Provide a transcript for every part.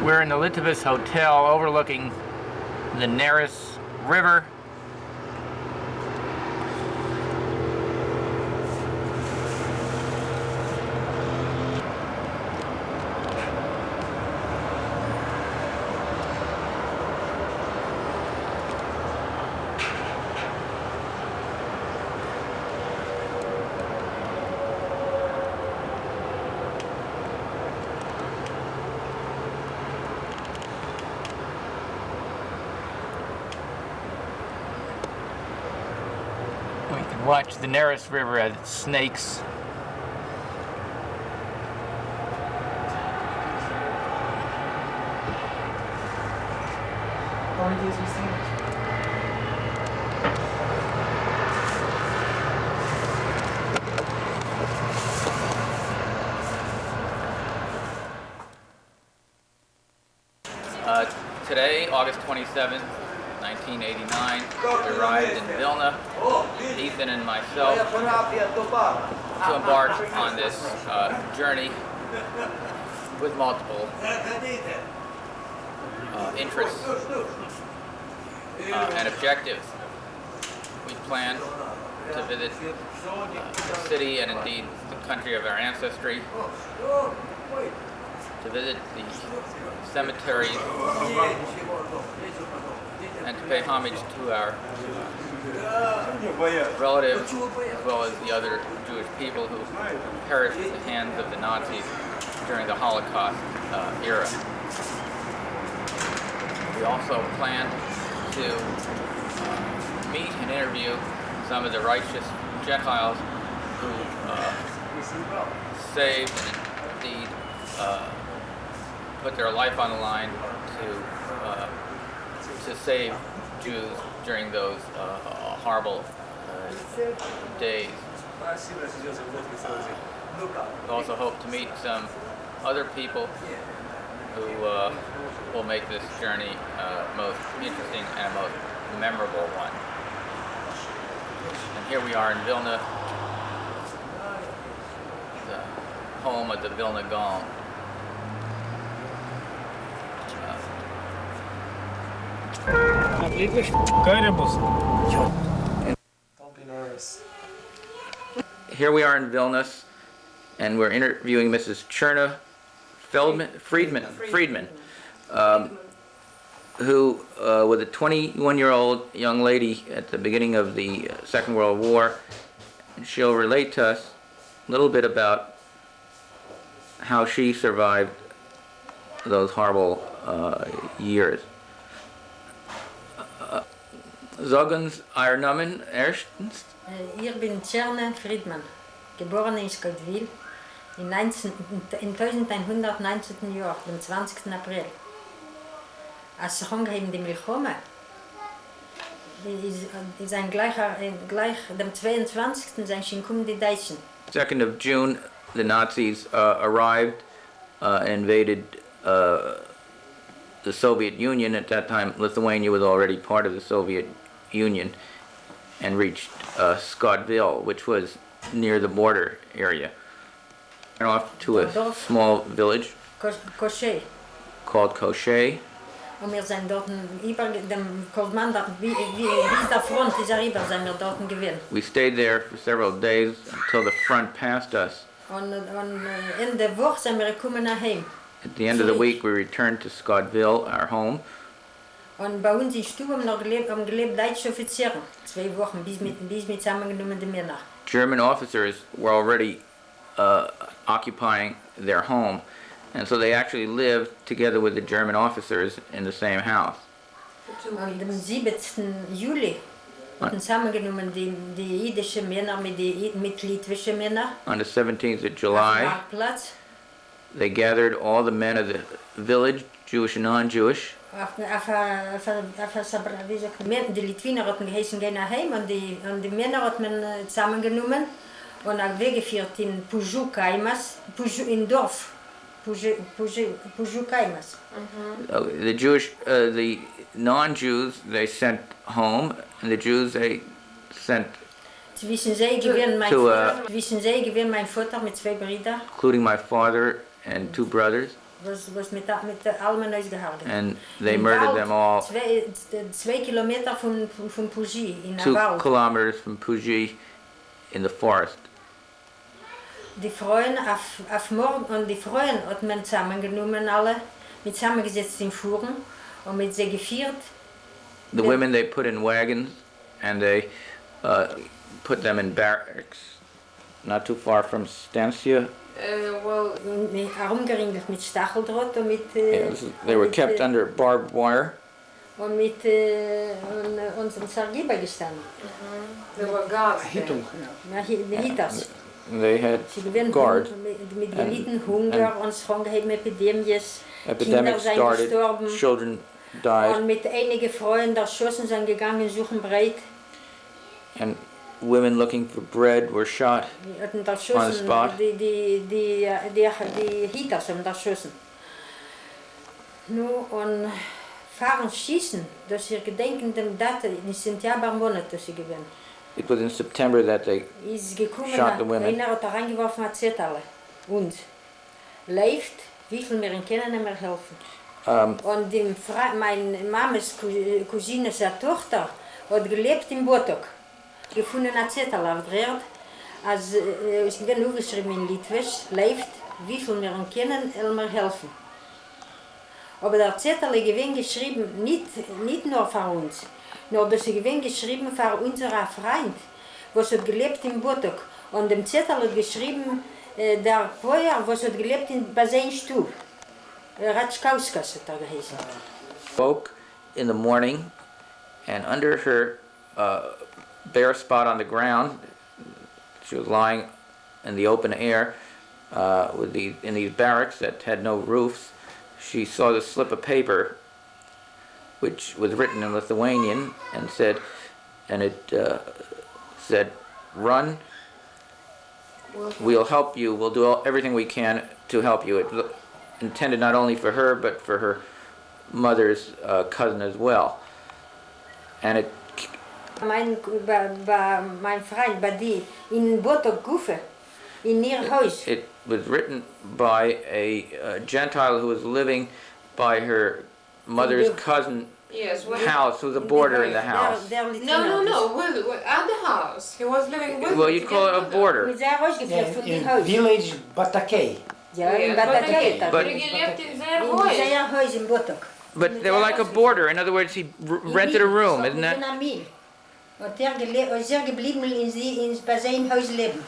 We're in the Lietuvas Hotel overlooking the Neris River. We can watch the Neris River as it snakes. Today, August 27th, 1989, we arrived in Vilna, Ethan and myself, to embark on this journey with multiple interests and objectives. We plan to visit the city and indeed the country of our ancestry, to visit the cemeteries, and to pay homage to our relatives as well as the other Jewish people who perished at the hands of the Nazis during the Holocaust era. We also plan to meet and interview some of the righteous Gentiles who saved and indeed put their life on the line to save Jews during those horrible days. We also hope to meet some other people who will make this journey most interesting and a most memorable one. And here we are in Vilna, the home of the Vilna Gaon. Don't be nervous. Here we are in Vilnius, and we're interviewing Mrs. Cherna Friedman, who was a 21-year-old young lady at the beginning of the Second World War, and she'll relate to us a little bit about how she survived those horrible years. Sagen Sie Ihren Namen erstens. Ich bin Cherna Friedman, geboren in Scottville in 1119. Jahr, dem 20. April. Als sie angeheben die Milchome, die sind gleich dem 22. sind schon gekommen die Deutschen. 2nd of June, the Nazis arrived and invaded the Soviet Union. At that time, Lithuania was already part of the Soviet Union, and reached Scottville, which was near the border area. And off to a small village called Koshe. Und wir sind dort über dem Kommand, wie der Front ist rüber, sind wir dort gewesen. We stayed there for several days until the front passed us. Und in der Woche sind wir gekommen nach Heim. At the end of the week, we returned to Scottville, our home. Und bei uns in Stube haben gelebt deutsche Offiziere. 2 Wochen, bis mit zusammengenommen die Männer. German officers were already occupying their home, and so they actually lived together with the German officers in the same house. Und am 7. Juli hatten zusammengenommen die jüdischen Männer mit litwischen Männern. On the 17th of July, they gathered all the men of the village, Jewish and non-Jewish. Die Litwiner hatten geheißen, gehen nach Heim, und die Männer hat man zusammengenommen und auch weggeführt in Pujuk-Kaimas, in Dorf. Pujuk-Kaimas. The non-Jews they sent home, and the Jews they sent Zwischen sie gewesen mein Vater mit 2 Brüdern. including my father and 2 brothers. was mit allem ausgehalten. And they Im murdered Wald, them all 2 Kilometer von Pougy in der 2 Wald. kilometers from Pugy in the forest. Die Frauen auf morgen und die Frauen hat man zusammengenommen alle, mit zusammengesetzt in Fuhren und mit sie geführt. The women they put in wagons and they put them in barracks not too far from Stancia. Herumgeringelt mit Stacheldraht und mit... They were kept under barbed wire. Und mit unserem Sargiba gestanden. There were guards there. Hitas. They had Sie gewinnen guards. mit gelitten Hunger und Schwangerheit, Epidemien, Kinder Epidemics sind started, gestorben. children died, Und mit einigen Freunden erschossen sind gegangen, suchen breit. and women looking for bread were shot. Die hatten On the erschossen, spot. die Hitas haben erschossen. Nu, und fahren schießen, dass ihr gedenken dem Daten, in September Monat, dass sie gewinnen. It was in September that they Ist gekommen, Shot the women. einer hat da reingeworfen, hat Zettel. Und lebt, wie viel wir ihn kennen, nicht mehr helfen. Und meine Mames Cousine, seine Tochter, hat gelebt in Botok. Gefunden hat Zettel auf der Erde. Also, ich bin aufgeschrieben in Litwisch, lebt, wie viel wir ihn kennen, mir helfen. Aber der Zettel ist gewinn geschrieben, nicht nur für uns, nur dass er gewinn geschrieben für unseren Freund, was hat gelebt in Botok. Und dem Zettel hat geschrieben, der Feuer, was hat gelebt bei seinem Stuhl. Ratschkauskas hat geheißen. woke in the morning, and under her bare spot on the ground, she was lying in the open air in these barracks that had no roofs. She saw the slip of paper, which was written in Lithuanian, and it said, "Run. We'll help you. We'll do everything we can to help you." It was intended not only for her, but for her mother's cousin as well. And it Mein Freund, bei die, in Botok Gufe, in ihr Haus. it was written by a Gentile who was living by her mother's cousin Yes, well, house, with a border in the house. At the house. He was living with Well, her you'd call it a together with border. Mit seiner Haus geführt von die In Haus. village Batakei. Ja, in Yes, Bataketa. But- He lived in their In voice. seiner Haus in Botok. But they were like a border. In other words, he rented a room, isn't that? Und er geblieben bei seinem Haus leben.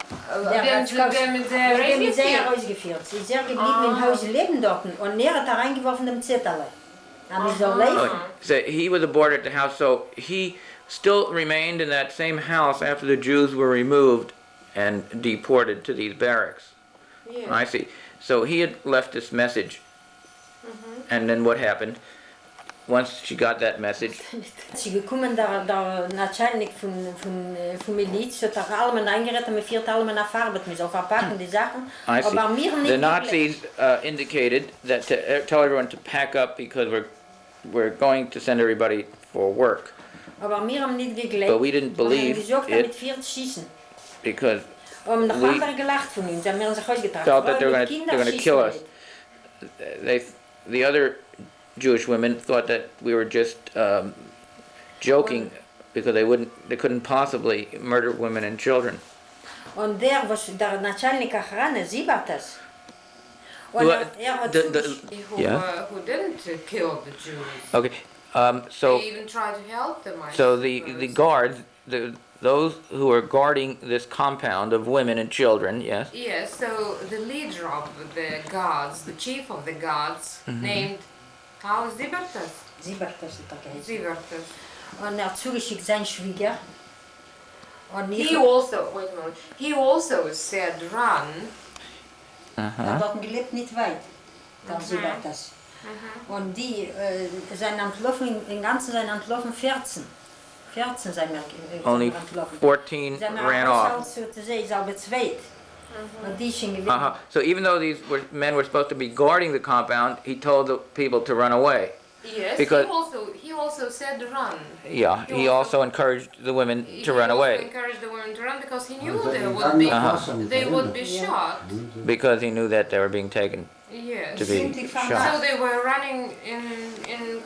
Them in their Er mit seiner radio Haus geführt. Sie ist sehr geblieben im Haus leben dort. Und er hat da reingeworfen dem Zettel. Aber ich soll leben. So he was a boarder at the house, so he still remained in that same house after the Jews were removed and deported to these barracks. I see. So he had left this message. And then what happened? Once she got that message, Sie gekommen, der Начальник von Miliz, hat allem eingerettet, mit 4 allem nach Arbeit, mit so verpacken die Sachen. I see. Aber mir nicht The Nazis indicated that to tell everyone to pack up because we're going to send everybody for work. Aber wir haben nicht geglaubt. But we didn't believe Wir haben gesagt, it. mit 4 schießen. Because Und noch We andere gelacht von ihm, sie haben sich ausgetragen. felt that they're Kinder going to schießen kill us. nicht. The other Jewish women thought that we were just joking because they couldn't possibly murder women and children. Und der Начальник охраны, sie war das. Und Well, hat who didn't kill the Jews. Okay, They even tried to help them. so the guards, those who were guarding this compound of women and children, yes, Yes, so the leader of the guards, the chief of the guards, named how Zibertas. sie war das, hat geheißen. Zibertas. Und hat zugeschickt sein Schwieger. Und He also said run. dort gelebt nicht weit. Sie war das. Und die sind entlaufen, im Ganzen sind entlaufen 14. 14 sind wir only entlaufen. 14 Zijn ran off. So te zeggen, is al bezweet. Want die ging gewinnen. Uh-huh. So even though these men were supposed to be guarding the compound, he told the people to run away. Yes, Because- he also said run. Yeah, he also encouraged the women to run He away also encouraged the women to run because he knew Also they in would be Danimark they would be shot. because he knew that they were being taken Yes. to be Sind die shot. So vermacht. they were running in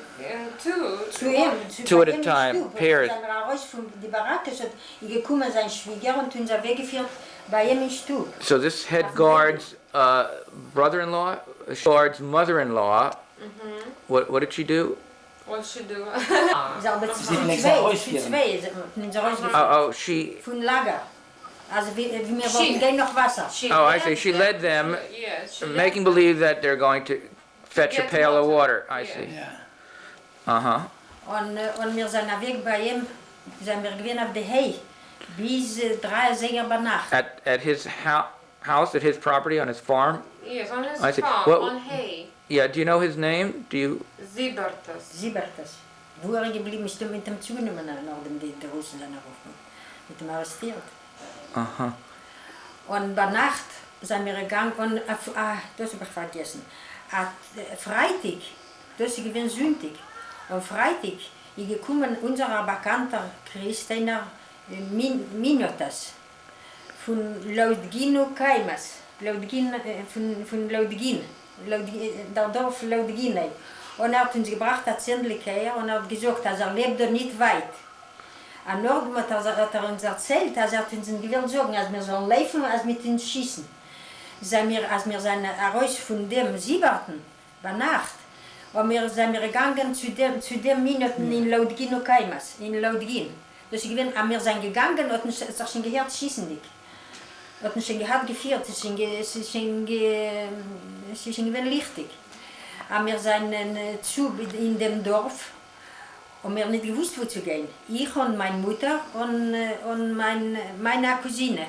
two. Zu ihm, Two at a bei ihm time, im Stub. pairs. Und dann raus von die Baracke, so gekommen sein Schwieger und uns weggeführt bei ihm im Stub. So this head guard's brother-in-law, guard's mother-in-law, what did she do? What she do? Sie haben Sie sind längst rausgegangen. für zwei sind sie rausgeführt. Oh, she, Von Lager. Also wir She- wollten gehen noch Wasser. She oh, I led see, she them- led them, Yes. She making led them. believe that they're going to fetch a Get pail of water, water. I Yeah. see. Ja. Uh-huh. Und wir sind weg bei ihm, sind wir gewesen auf der Hei, bis 3 Uhr bei Nacht. At his house, at his property, on his farm? Yes, on his I see. farm, What- on hay. Yeah, do you know his name? Do you, Zibertas. Siebertes. Wo geblieben ist, mit dem zugenommen, nachdem die Russen sind gerufen, mit dem arrestiert. uh-huh. Und bei Nacht sind wir gegangen und, das habe ich vergessen, Freitag, das ist gewesen Sonntag, und Freitag ist gekommen unser bekannter Christener Minotas von Laudgino Kaimas, von Laudgin, der Dorf Laudgin. Und hat uns gebracht, hat Zendlik her, und hat gesagt, dass lebt da nicht weit. Am Norden hat uns erzählt, dass hat uns gewillt sagen, als wir sollen laufen, als mit uns schießen. Als wir sind raus von dem Sieberten, bei Nacht, und wir sind gegangen zu dem Minuten in Laudgin und Kaimas, in Laudgin. Das ist gewesen, wir sind gegangen, hat uns schon gehört, schießen dich. Hat uns schon gehört, geführt, es ist schon gewesen lichtig. Aber wir sind in dem Dorf und wir haben nicht gewusst, wo zu gehen. Ich und meine Mutter und meine Cousine.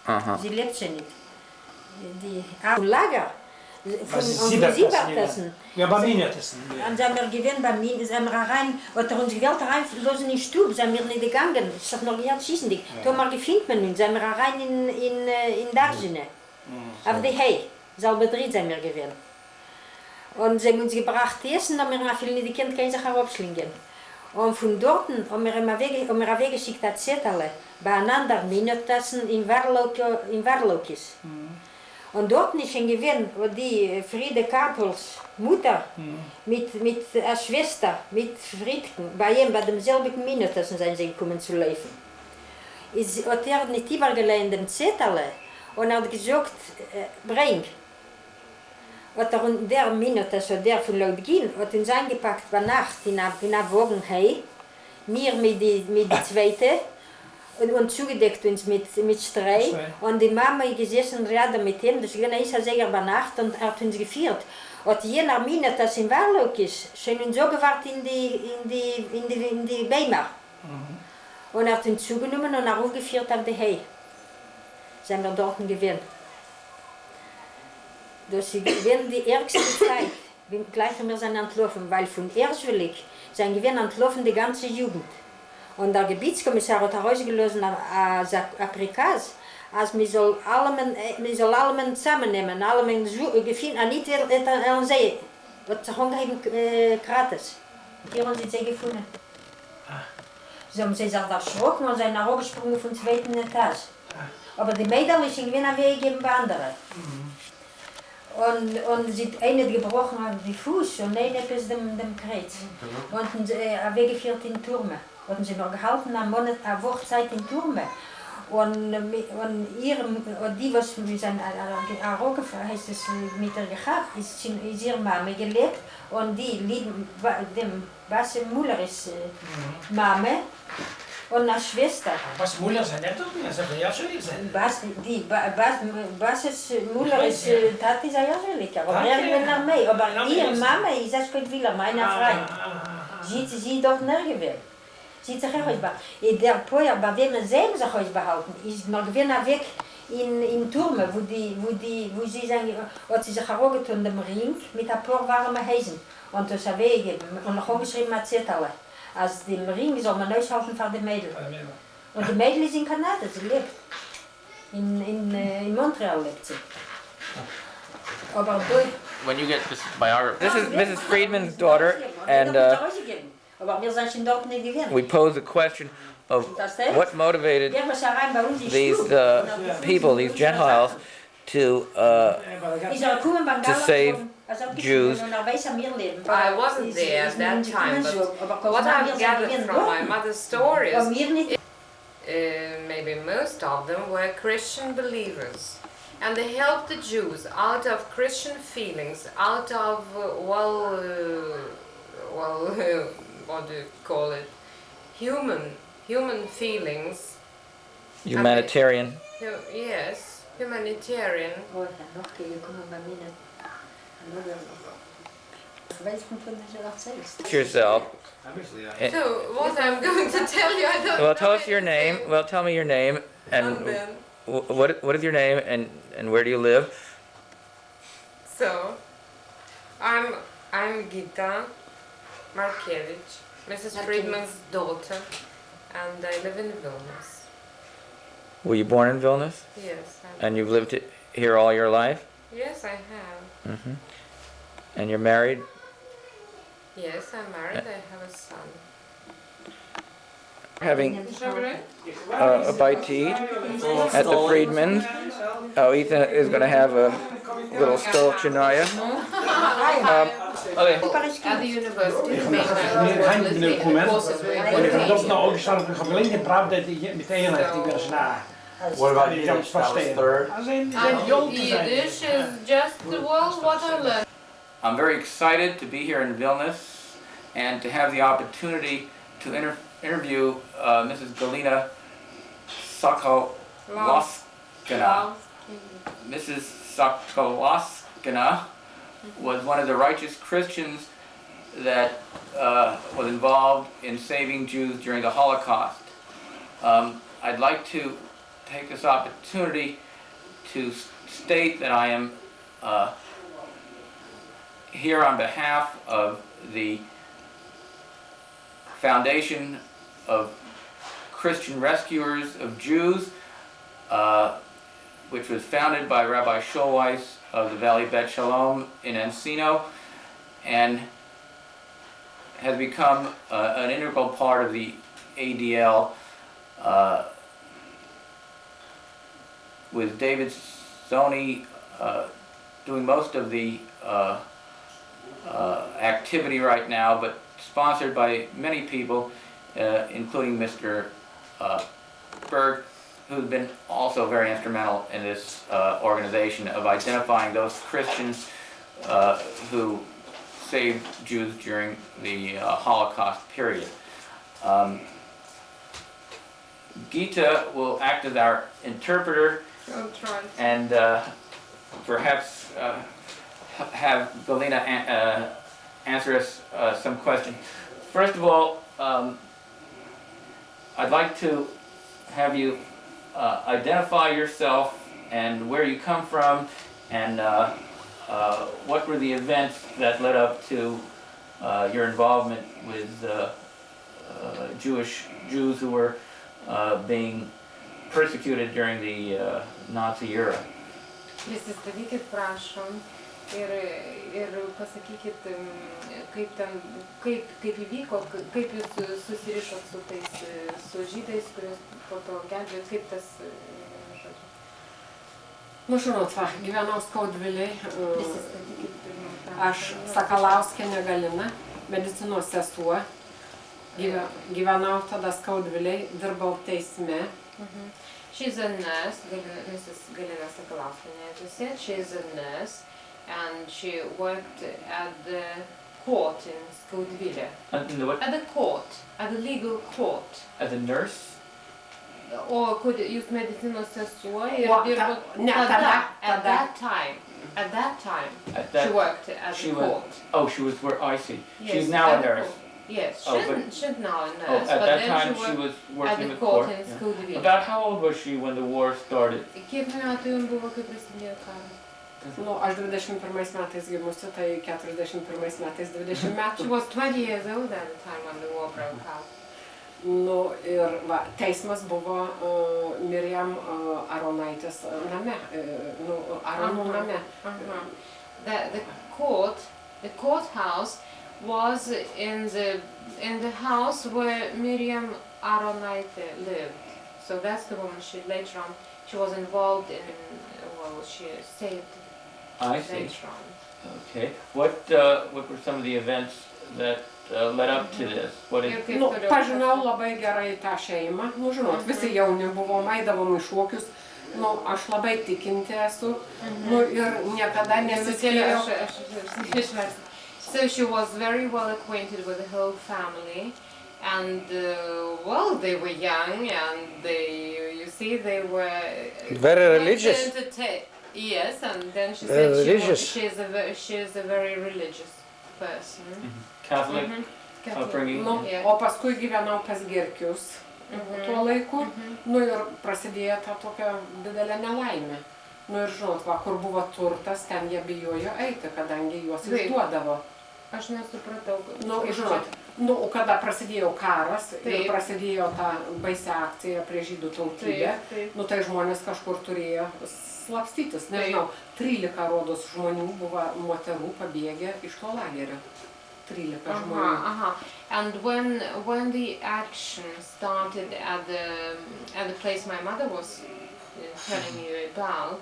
Uh-huh. Sie lebt schon nicht. Die Lager. Was ist Von Siebertassen? Ja, bei Minetassen. Und sind wir gewesen bei mir, sind wir rein, hat uns gewählt reinlosen in den Stub, sind wir nicht gegangen. Ich hab noch gehört, schießen dich. Da mal gefunden wir uns, sind wir rein in Darjene. Auf die Hei, selber dritt sind wir gewesen. Und sie haben uns gebracht essen, und wir haben viele nicht gekannt, können sich herabschlingen. Und von dort haben wir weggeschickt ein Zettel, beieinander Minutassen in Warlokis. Und dort ist schon gewesen, wo die Friede Karpels Mutter mit einer Schwester, mit Friedken, bei demselben Minutassen sind sie gekommen zu laufen. Hat nicht übergelegt den Zettel und hat gesagt, bring. Hat der Minute, so der von Laudgin, hat uns eingepackt bei Nacht in einer Wagen Hei, mir mit der zweiten und zugedeckt uns mit Streu. Und die Mama ist gesessen gerade mit ihm, das ist ein sehr bei Nacht und hat uns geführt. Hat jener Minute, das in Warlock ist, schon uns so gewartet in die Weimar. Und hat uns zugenommen und aufgeführt auf die Hei. Sind wir dort gewesen. Das ist die ärgste Zeit, gleich wir sind entlaufen, weil von Erschwillig sind wir entlaufen die ganze Jugend. Und der Gebietskommissar hat herausgelassen ein Prikaz, als wir soll alle zusammennehmen, alle gefunden, nicht an See, hat sich angeheben gratis. Hier haben sie gefunden. So haben sie sich erschrocken und sind herabgesprungen vom 2. Etage. Aber die Mädchen sind gewinn weggegeben bei anderen. Und sie hat eine gebrochen an den Fuß und eine bis dem Kreuz. Und sie weggeführt in Turme. Und sie noch gehalten eine Woche Zeit in Turme. Und die, was wir sind Aroge, heißt es, mit ihr gehabt, ist ihre Mama gelebt. Und die dem Basse Muller ist Mama und eine Schwester. Was Muller sein, der tut mir, das ist ja schwierig sein. Basses Muller ist Tati ist ja schwierig, aber er will nach mir. Aber ihre Mama ist das kein Willer, meine Freund. Sie dort nirgends. Sie hat sich auch behalten. Der Poja, bei wem sie sich auch behalten, ist noch gewinn weg in Turme, wo sie sagen, hat sie sich hergetan dem Ring mit ein paar warmen Häsen und das weggegeben und noch umgeschrieben mit Zettel. Als dem Ring soll man aushalten für die Mädel. Und die Mädel ist in Kanada, sie lebt. In Montreal lebt sie. Aber When you get this biography, this is Mrs. Friedman's daughter, and aber wir sind schon dort nicht gewesen. we pose the question of what motivated these people, these Gentiles, to Is er komen van to save Jews. I wasn't there at that time, but what I've gathered from my mother's stories, maybe most of them were Christian believers. And they helped the Jews out of Christian feelings, out of, what do you call it? Human feelings. Humanitarian. Yes, humanitarian. Yourself. So what I'm going to tell you, I don't Well, know tell us your name. anything. Well, tell me your name and then, what is your name and where do you live? so, I'm Gita Markiewicz, Mrs. Friedman's daughter, and I live in Vilnius. Were you born in Vilnius? Yes. And you've lived here all your life? Yes, I have. Mm-hmm. And you're married? Yes, I'm married. I have a son. Having a bite to eat at the Friedmans. Oh, Ethan is going to have a little stolchnaya. Okay. At the university, the main Geen language minuut was moment. courses were Want ik heb ook in nog opgestaan op een gelegenheid praat dat hij met de eenheid die weer na. What about you? That was third. Als een jong te zijn. Yiddish is just, well, what I learned. I'm very excited to be here in Vilnius and to have the opportunity to interview Mrs. Galina Sokoloskina. Mrs. Sokoloskina was one of the righteous Christians that was involved in saving Jews during the Holocaust. I'd like to take this opportunity to state that I am here on behalf of the Foundation of Christian Rescuers of Jews, which was founded by Rabbi Schulweis of the Valley Bet Shalom in Encino, and has become an integral part of the ADL, with David Sony doing most of the activity right now, but sponsored by many people, including Mr. Berg, who's been also very instrumental in this organization of identifying those Christians who saved Jews during the Holocaust period. Gita will act as our interpreter I'll try. and perhaps have Galina answer us some questions. First of all, I'd like to have you identify yourself and where you come from, and what were the events that led up to your involvement with Jews who were being persecuted during the Nazi era. Prisistatykit, prašom, ir pasakykit, kaip įvyko, kaip jūs susirišot su žydais, kuriuos po to gelbėjot, kaip tas, žodžiu. Nu, žinot, va, gyvenau Skaudviliai, Prisistatykit pirmą. aš Sakalauskienė Galina, medicinos sesuo, gyvenau tada Skaudviliai, dirbau teisme. She's a nurse, Mrs. Galina Sakalauskienė, as you said. She's a nurse, and she worked at the court in Skaudvilė. In the what? At the court, at the legal court. As a nurse? O kur jūs medicinos sesuo ir O, dirbot ne, at that time. At that time, At that, she worked at she the was- court. Oh, she was where I see. Yes, She's now at a the nurse. court. Yes, Oh, she's now a nurse, Oh, at but that then time she she worked was at working the in the court court. in Yeah. Skaudvilė. About how old was she when the war started? Kiek metų jums buvo, kai prasidėjo karas? Nu, aš 21 metais gimusi, tai 41 metais 20 She metų. was 20 years old at the time when the war broke out. Nu, ir va, teismas buvo Miriam Aronaitės name, Aronų name. The courthouse was in the house where Miriam Aronaite lived. So that's the woman she later on, she was involved in, she saved I see. later on. Okay. What were some of the events that led up to this? What Ir did... kaip Nu, toliau pažinau labai gerai tą šeimą, nu žinot, visi jauni buvom, eidavom į šokius, nu aš labai tikinti esu, nu ir niekada nesitikėjau. So she was very well acquainted with the whole family, and well, they were young, and they were Very religious. Yes, and then she Very said religious. she is a very religious person. Catholic upbringing? Nu, Yeah. o paskui gyvenau pas Gerkius tuo laiku, nu ir prasidėjo ta tokia didelė nelaimė. Nu ir žinot, va, kur buvo turtas, ten jie bijojo eiti, kadangi juos išduodavo. Aš nesupratau. Nu, žinot, nu, kada prasidėjo karas ir Taip. prasidėjo ta baisia akcija prie žydų tautybę, Taip. nu tai žmonės kažkur turėjo slapstytis. Nežinau, 13 rodos žmonių buvo moterų pabėgę iš to lagerio. 13 žmonių. And when the action started at the place my mother was telling you about,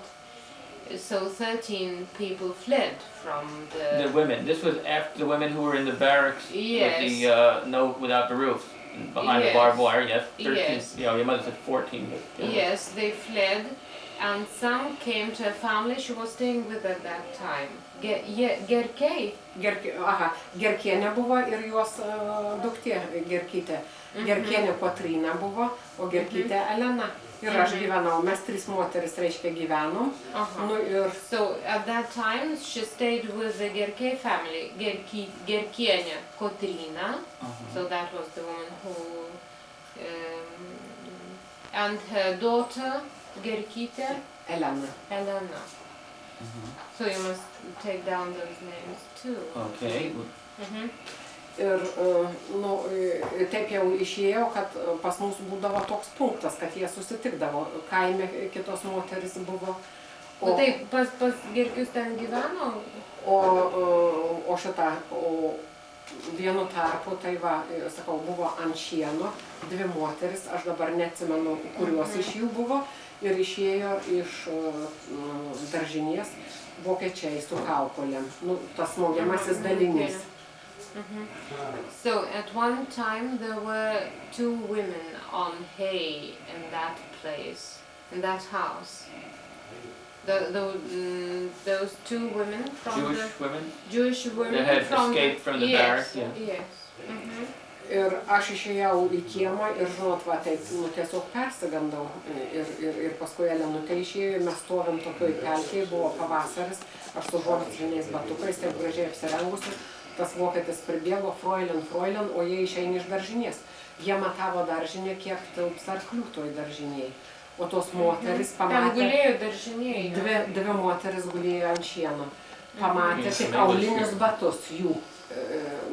so 13 people fled from The women. This was after the women who were in the barracks Yes. with the without the roof, behind the barbed wire. Yes, 13. Yes. You know, your mother said 14. But, Yes, they fled, and some came to a family she was staying with at that time. Gerkei. Gerkienė buvo ir jos duktė Gerkytė. Gerkienė Kotryna buvo, o Gerkytė Elena. Ir aš gyvenau, mes 3 moteris reiškia gyvenom. Nu, ir... So at that time she stayed with the Gerkei family, Gerkienė Kotryna, so that was the woman who, and her daughter Gerkytė Elena. So you must take down those names too. Okay. Ir nu, taip jau išėjo, kad pas mus būdavo toks punktas, kad jie susitikdavo. Kaime kitos moteris buvo. O taip, pas Gerkius ten gyveno? O vienu tarpu, tai va, sakau, buvo ant šieno 2 moteris, aš dabar neatsimenu, kurios iš jų buvo, ir išėjo iš daržinės vokiečiai su kaukolėm. Nu, tas smaugiamasis dalinys. So at one time there were 2 women on hay in that place, in that house. Those 2 women from Jewish women that had escaped from the barracks. Yeah. Yes. Ir aš išėjau į kiemą ir žinot, va, taip, nu, tiesiog persigandau. Ir paskui Elenutė išėjo ir mes stovim tokioj pelkėj, buvo pavasaris, aš su žoliniais batukais, taip gražiai apsirengusi. Tas vokietis pribėgo, Fräulein, o jie išeina iš daržinės. Jie matavo daržinę, kiek tilps arklių toj daržinėj. O tos moteris pamatė... Ten gulėjo daržinėj. 2 moteris gulėjo ant šieno. Pamatė tik aulinius batus jų.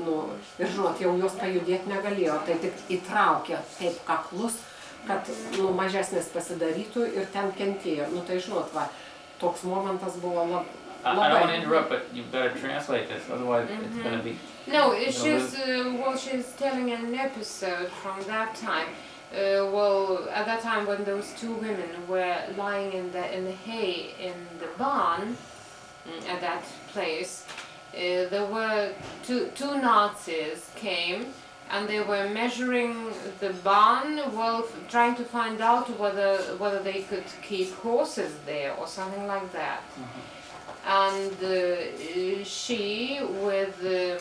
Nu, ir žinot, jau jos pajudėti negalėjo, tai tik įtraukė taip kaklus, kad nu, mažesnis pasidarytų ir ten kentėjo. Nu tai žinot, va, toks momentas buvo labai... I don't want to interrupt, but you better translate this, otherwise it's going to be... No, she's telling an episode from that time. Well, at that time when those 2 women were lying in the hay in the barn at that place, there were two Nazis came and they were measuring the barn, well, trying to find out whether they could keep horses there or something like that. And she, with the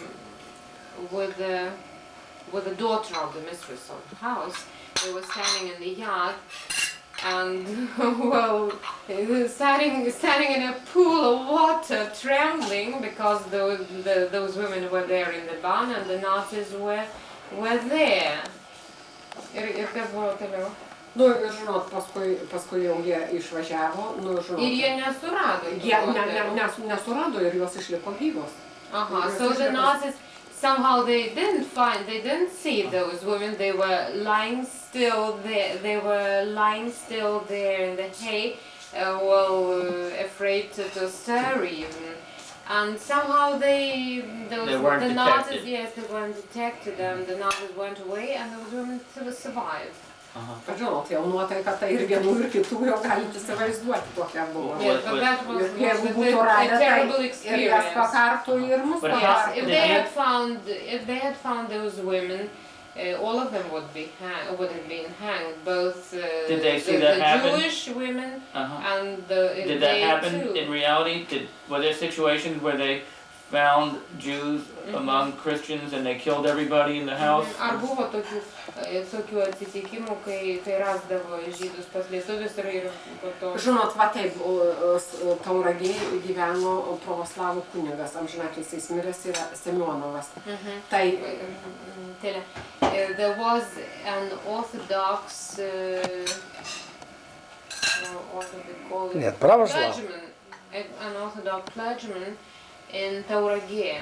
daughter of the mistress of the house, they were standing in the yard, and well, standing in a pool of water, trembling because those women were there in the barn and the Nazis were there. Ir kas buvo toliau? Nu, ir žinot, paskui jau jie išvažiavo, nu, žinot... Ir jie nesurado. Jie nesurado ir jos išliko gyvos. So the Nazis, somehow they didn't see those women, they were lying still there, in the hay, afraid to stir even. And somehow the Nazis, yes, they weren't detected, and the Nazis went away and those women survived. Bet žinot, jau nuotaika tai ir vienų ir kitų jau galite įsivaizduoti, kokia buvo. Yes, but that was Ir jeigu a būtų radę, terrible tai ir jas experience. pakartų, ir mus But pakartų. If they had found those women, all of them would have been hanged. Both Did they see the that happen? Jewish women Uh-huh. and the Did that they happen too. in reality? Were there situations where they found Jews among Christians and they killed everybody in the house? Ar buvo tokių atsitikimų, kai rasdavo žydus pas lietuvius ir po to... Žinot, va taip, Tauragėje gyveno pravoslavų kunigas, amžinatilsiais miręs yra Semionovas. Tai there was an Orthodox, what do they call it? Нет, православ. Clergyman, an Orthodox clergyman in Tauragė.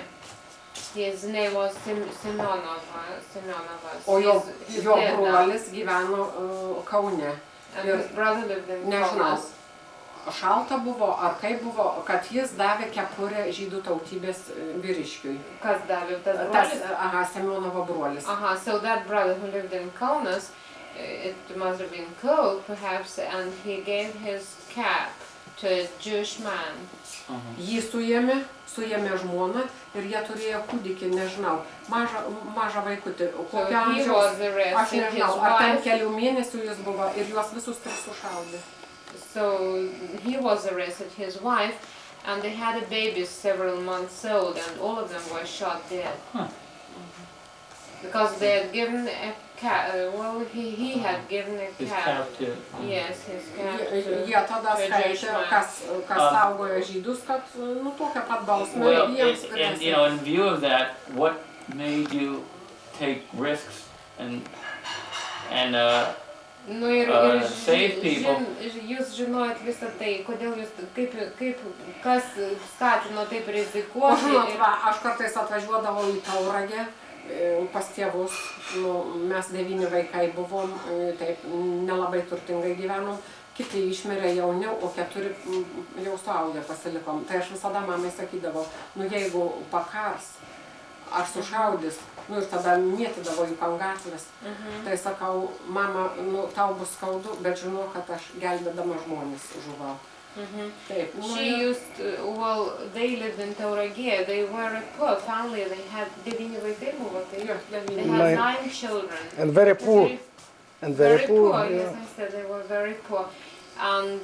His name was Semionovas. O jo He's dead now. brolis gyveno Kaune. And his brother lived in Nežinau, Kaunas. šalta buvo, ar kaip buvo, kad jis davė kepurę žydų tautybės vyriškiui. Kas davė? Tas Tas, brolis? Semionovo brolis. So that brother who lived in Kaunas, it must have been cold perhaps, and he gave his cap to a Jewish man. Jį suėmė žmoną ir jie turėjo kūdikį, nežinau, mažą vaikutį. Kokio amžiaus, aš nežinau, ar ten kelių mėnesių jis buvo ir juos visus tris sušaudė. So he was arrested, his wife, and they had a baby several months old, and all of them were shot dead. Because they had given a cat, he had given a His cat. cap to... Yes, his cat to Jie tada to a Jewish skaitė, man. kas saugojo žydus, kad tokia pat bausmė Well, jiems and you know, in view of that, what made you take risks and Nu ir save people? Jūs žinojat visą tai, kodėl jūs, kas skatino taip rizikuoti? Žinot, aš kartais atvažiuodavau į Tauragę pas tėvus, mes 9 vaikai buvom, taip nelabai turtingai gyvenom, kiti išmirė jauniau, o 4 jau suaugę pasilikom. Tai aš visada mamai sakydavau, jeigu pakars ar sušaudys, ir tada mėtydavo į gatvės. Tai sakau, mama, tau bus skaudu, bet žinau, kad aš gelbėdama žmonės žuvau. Taip. She used, they lived in Tauragė, they were a poor family, they had 9 vaikai buvo, they had 9 children. And very poor. And very poor. Yes, I said they were very poor. And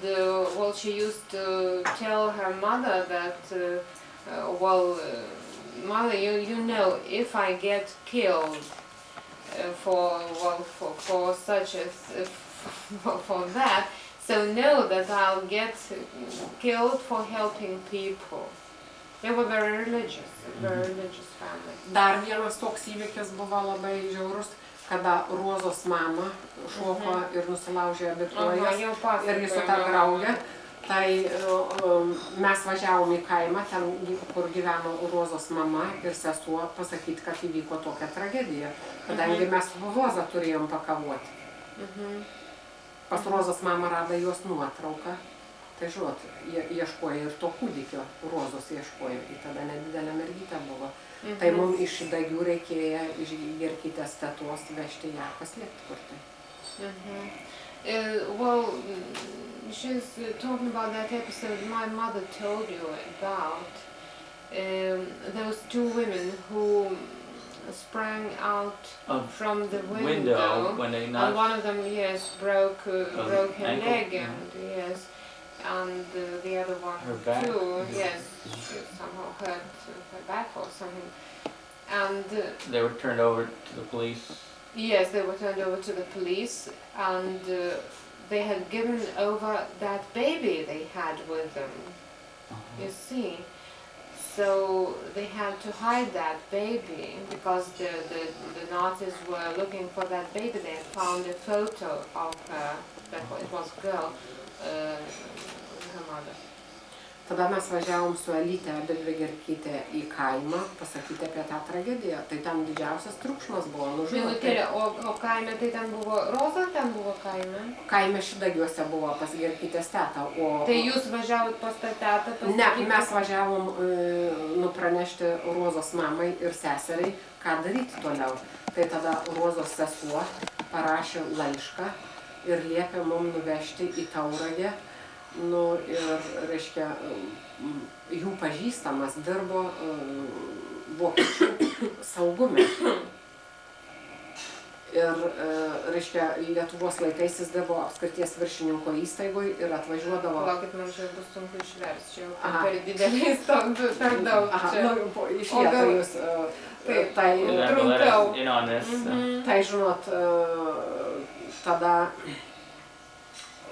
she used to tell her mother that, mother, you know, if I get killed for that, so know that I'll get killed for helping people. They were very religious family. Dar vienas toks įvykis buvo labai žiaurus, kada Rozos mama šoko ir nusilaužė abi kojas ir jis su ta grauge. Tai mes važiavom į kaimą, ten, kur gyveno Rozos mama ir sesuo, pasakyti, kad įvyko tokia tragedija, kadangi mes Rozą turėjom pakavoti. Pas Rozos mama rado jos nuotrauką, tai žinot, ieškojo ir to kūdikio, Rozos ieškojo, ir tada nedidelė mergytė buvo. Tai mums iš Dagių reikėjo iš Gerkytės tetos vežti ją paslėpti kur tai. She's talking about that episode my mother told you about. Those 2 women who sprang out from the window when they and knocked. one of them, yes, broke her ankle, leg, yeah. and yes, and the other one Her back, too, yeah. yes, she somehow hurt her back or something, and They were turned over to the police. yes, they were turned over to the police, and they had given over that baby they had with them, you see. So they had to hide that baby because the Nazis were looking for that baby. They had found a photo of her, it was a girl, her mother. Tada mes važiavom su Elyte Abelvė Gerkytė į kaimą pasakyti apie tą tragediją. Tai ten didžiausias triukšmas buvo. Minutėlė, o kaime tai ten buvo, Roza ten buvo kaime? Kaime Šidagiuose buvo pas Gerkytės tetą. Tai jūs važiavot pas tą tetą? Ne, mes važiavom pranešti Rozos mamai ir seseriai, ką daryti toliau. Tai tada Rozos sesuo parašė laišką ir liepė mum nuvežti į Tauragę. Nu, ir, reiškia, jų pažįstamas dirbo vokiečių saugume. Ir, reiškia, Lietuvos laikais jis dirbo apskrities viršininko įstaigoj ir atvažiuodavo... Palaukit, man čia bus sunku išversti, čia jau per dideliais per daug. Nu, išlieka jūs, tai trumpiau. Tai, žinot, tada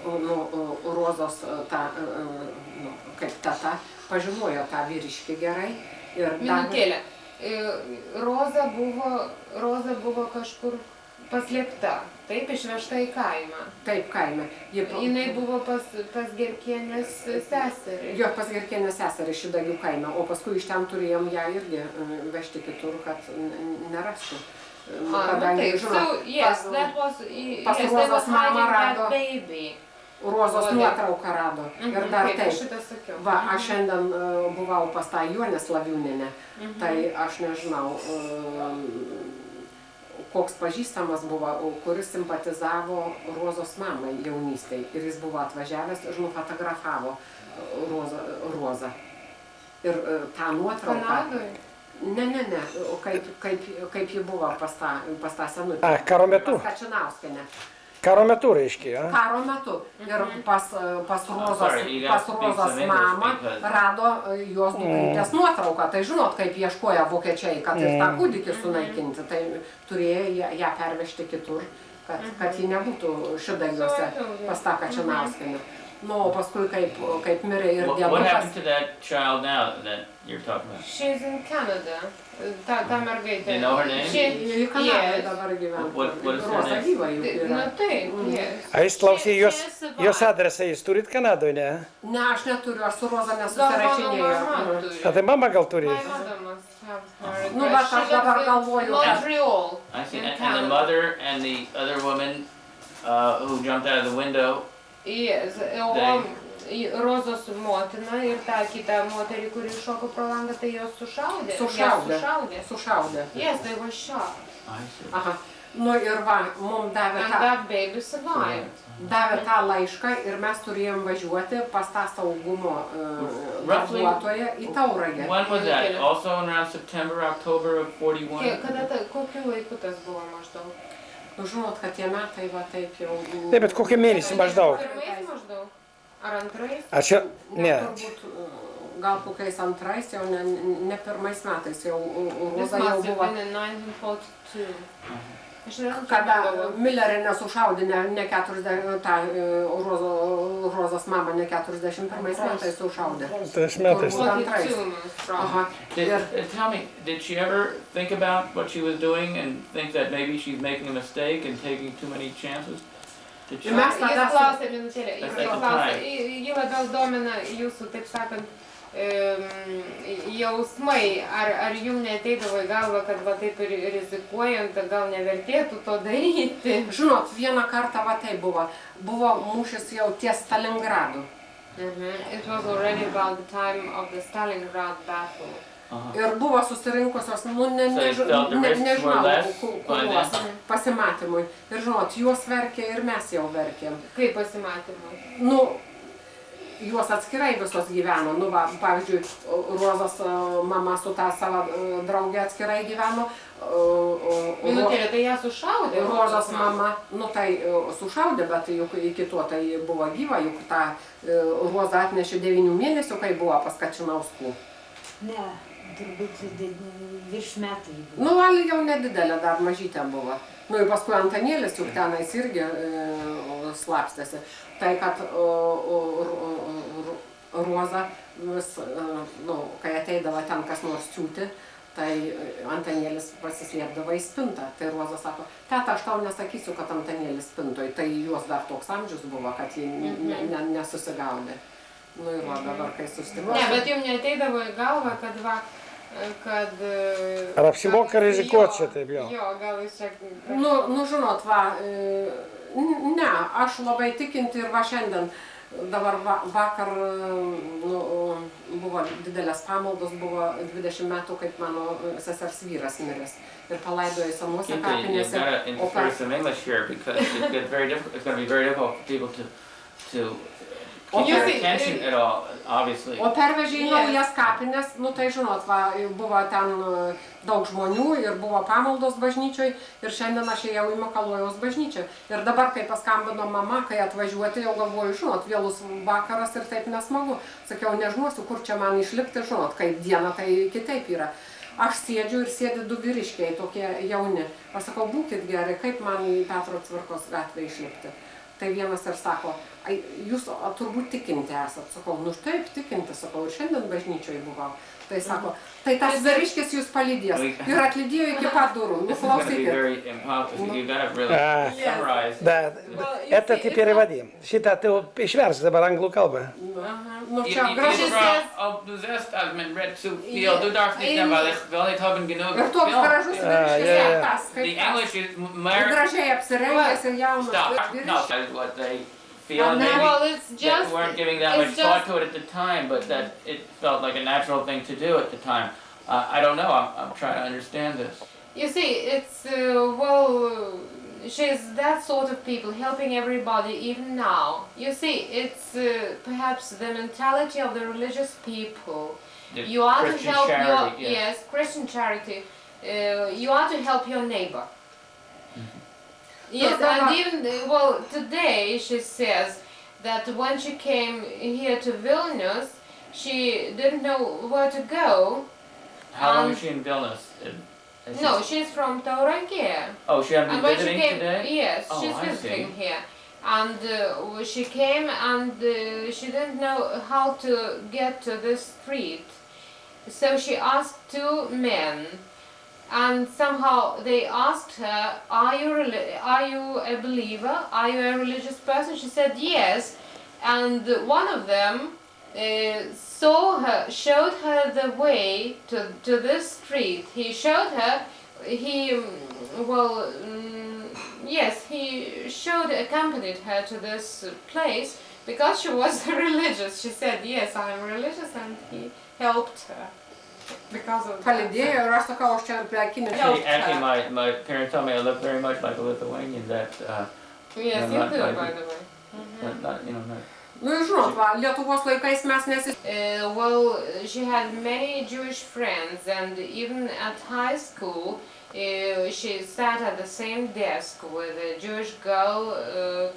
Rozos, kaip tata, pažinojo tą vyriškį gerai. Minutėlė. Roza buvo kažkur paslėpta, taip, išvežta į kaimą. Taip, kaime. Jinai buvo pas Gerkienės seserį. Jo, pas Gerkienės seserį Šidagių kaime, o paskui iš ten turėjom ją irgi vežti kitur, kad nerastų. Taip, so yes, that was, pas Rozos mama rado, Rozos nuotrauką rado. Ir dar taip, va, aš šiandien buvau pas tą Jonę Slaviūnienę, tai aš nežinau, koks pažįstamas buvo, kuris simpatizavo Rozos mamai jaunystėj. Ir jis buvo atvažiavęs ir nufotografavo Rozą. Ir tą nuotrauką... Kanadoje? Ne, kaip ji buvo pas tą senutę. A, karo metu? Pas Kačinauskienę. Karo metu, reiškia, ja? Karo metu. Ir pas Rozos mamą rado jos dukrytės nuotrauką. Tai žinot, kaip ieškoja vokiečiai, kad ir tą kūdikį sunaikinti. Tai turėjo ją pervežti kitur, kad ji nebūtų Šidagiuose pas tą Kačinauskienę. Nu, paskui kaip mirė ir dievukas. What happened to that child now that you're talking about? She's in Canada. Ta mergaitė. Do you know her name? Į Kanadą dabar gyvena. What is her Roza name? gyva juk yra. Na taip, yes. A jis klausė, jos adresą jūs turit Kanadoje, ne? Ne, aš neturiu, aš su Roza Gal mano nesusirašinėjau. mama turi. A tai mama gal turi? My mother must have her Nu, address. bet aš dabar galvoju, Montreal. I see, in and the Canada. mother and the other woman who jumped out of the window, Yes, o Rozos motina ir tą kitą moterį, kuri šoko pro langą, tai jos sušaudė. Sušaudė. Yes, they were shot. I see. Aha. Nu ir va, mums davė And that baby survived. tą laišką ir mes turėjom važiuoti pas tą saugumo darbuotoją į Tauragę. When was that? Also around September, October of 41? Kokiu laiku tas buvo maždaug? Nu, žinot, kad tie metai va taip jau... Taip, bet kokie mėnesį maždaug? Pirmais maždaug? Ar antrais? A čia, ne. Turbūt gal kokiais antrais, jau ne pirmais metais, jau This Roza jau must have buvo... been in 1942. Kada Millerį nesušaudė, ne 40, tą Rozos mamą ne 41 metais sušaudė. Tais metais. Turbūt antrais. 42 most probably. Aha. Tell me, did she ever think about what she was doing and think that maybe she's making a mistake and taking too many chances? Did she? Mes tada Jis klausė minutėlę, That's jis at the klausė, time. jį labiau domina jūsų, taip sakant, jausmai, ar jums neateidavo į galvą, kad va taip ir rizikuojant, gal nevertėtų to daryti? Žinot, vieną kartą va tai buvo mūšis jau ties Stalingradu. It was already about the time of the Stalingrad battle. Ir buvo susirinkusios, nu, nežinau, kuriuos pasimatymui. Ir žinot, juos verkė ir mes jau verkėm. Kaip pasimatymui? Nu, juos atskirai visos gyveno. Nu, va, pavyzdžiui, Rozos mama su tą savo draugę atskirai gyveno. Minutėlė, tai ją sušaudė? Rozos mama, nu tai sušaudė, bet juk iki to tai buvo gyva, juk tą Rozą atnešė 9 mėnesių, kai buvo pas Kačinauskų. Ne, turbūt virš metų. Nu, gal jau nedidelė, dar mažytė buvo. Nu, ir paskui Antanėlis juk tenais irgi slapstėsi. Tai, kad Roza, nu, kai ateidavo ten kas nors siūti, tai Antanėlis pasislėpdavo į spintą. Tai Roza sako, teta, aš tau nesakysiu, kad Antanėlis spintoj. Tai jos dar toks amžius buvo, kad ji nesusigaudė. Nu ir va, dabar kai susitiko. Ne, bet jums neateidavo į galvą, kad va, kad... Ar apsimoka rizikuoti čia taip jau? Jo, gal jūs čia... Nu, žinot, va, ne, aš labai tikinti ir va šiandien, dabar vakar buvo didelės pamaldos, buvo 20 metų, kaip mano sesers vyras miręs. Ir palaidojo senuose You've kapinėse. got to intersperse some English here because it's going to be very difficult for people to keep their attention at all, obviously. O pervežė į naujas kapines, nu tai žinot, va, buvo ten daug žmonių ir buvo pamaldos bažnyčioj ir šiandien aš ėjau į Makalojaus bažnyčią. Ir dabar, kai paskambino mama, kai atvažiuoti, jau galvoju, žinot, vėlus vakaras ir taip nesmagu. Sakiau, nežinosiu, kur čia man išlipti, žinot, kaip diena, tai kitaip yra. Aš sėdžiu ir sėdi du vyriškiai, tokie jauni. Aš sakau, būkit geri, kaip man į Petro Cvirkos gatvę išlipti. Tai vienas ir sako, jūs turbūt tikinti esat. Sakau, nu taip, tikinti, sakau, ir šiandien bažnyčioje buvau. Tai sako, tai tas vyriškis jūs palydės. Ir atlydėjo iki pat durų. Nu, klausykit. Да, это ты переводи. Šitą ты išversi dabar anglų kalbą. Nu, čia gražiai. Ir toks gražus vyriškis tas, kaip tas. Gražiai apsirengęs ir jaunas. What they feel, and maybe Well, it's they just, weren't giving that much thought to it at the time, but that it felt like a natural thing to do at the time. I don't know. I'm trying to understand this. you see, it's, she's that sort of people, helping everybody even now. You see, it's perhaps the mentality of the religious people. The You are to Christian help charity, your, yeah. yes, Christian charity. You are to help your neighbor. Yes, and even, well, today she says that when she came here to Vilnius, she didn't know where to go. How long is she in Vilnius? Is No, she- she's from Tauragė. Oh, she hasn't And been when she visiting came, today? yes, Oh, she's I visiting see. here. And she came and she didn't know how to get to this street. So she asked two men. And somehow they asked her, are you a believer? Are you a religious person? She said yes. And one of them saw her, showed her the way to this street. He showed her, yes, he accompanied her to this place because she was religious. She said, yes, I am religious, and he helped her. Because of that. Palydėjo ir aš sakau, aš čia prekinį Actually, my parents told me I look very much like a Lithuanian. That Yes, No, you not do, like by it. the way. not you know not. Nu, žinot, va, Lietuvos laikais mes Well, she had many Jewish friends, and even at high school, she sat at the same desk with a Jewish girl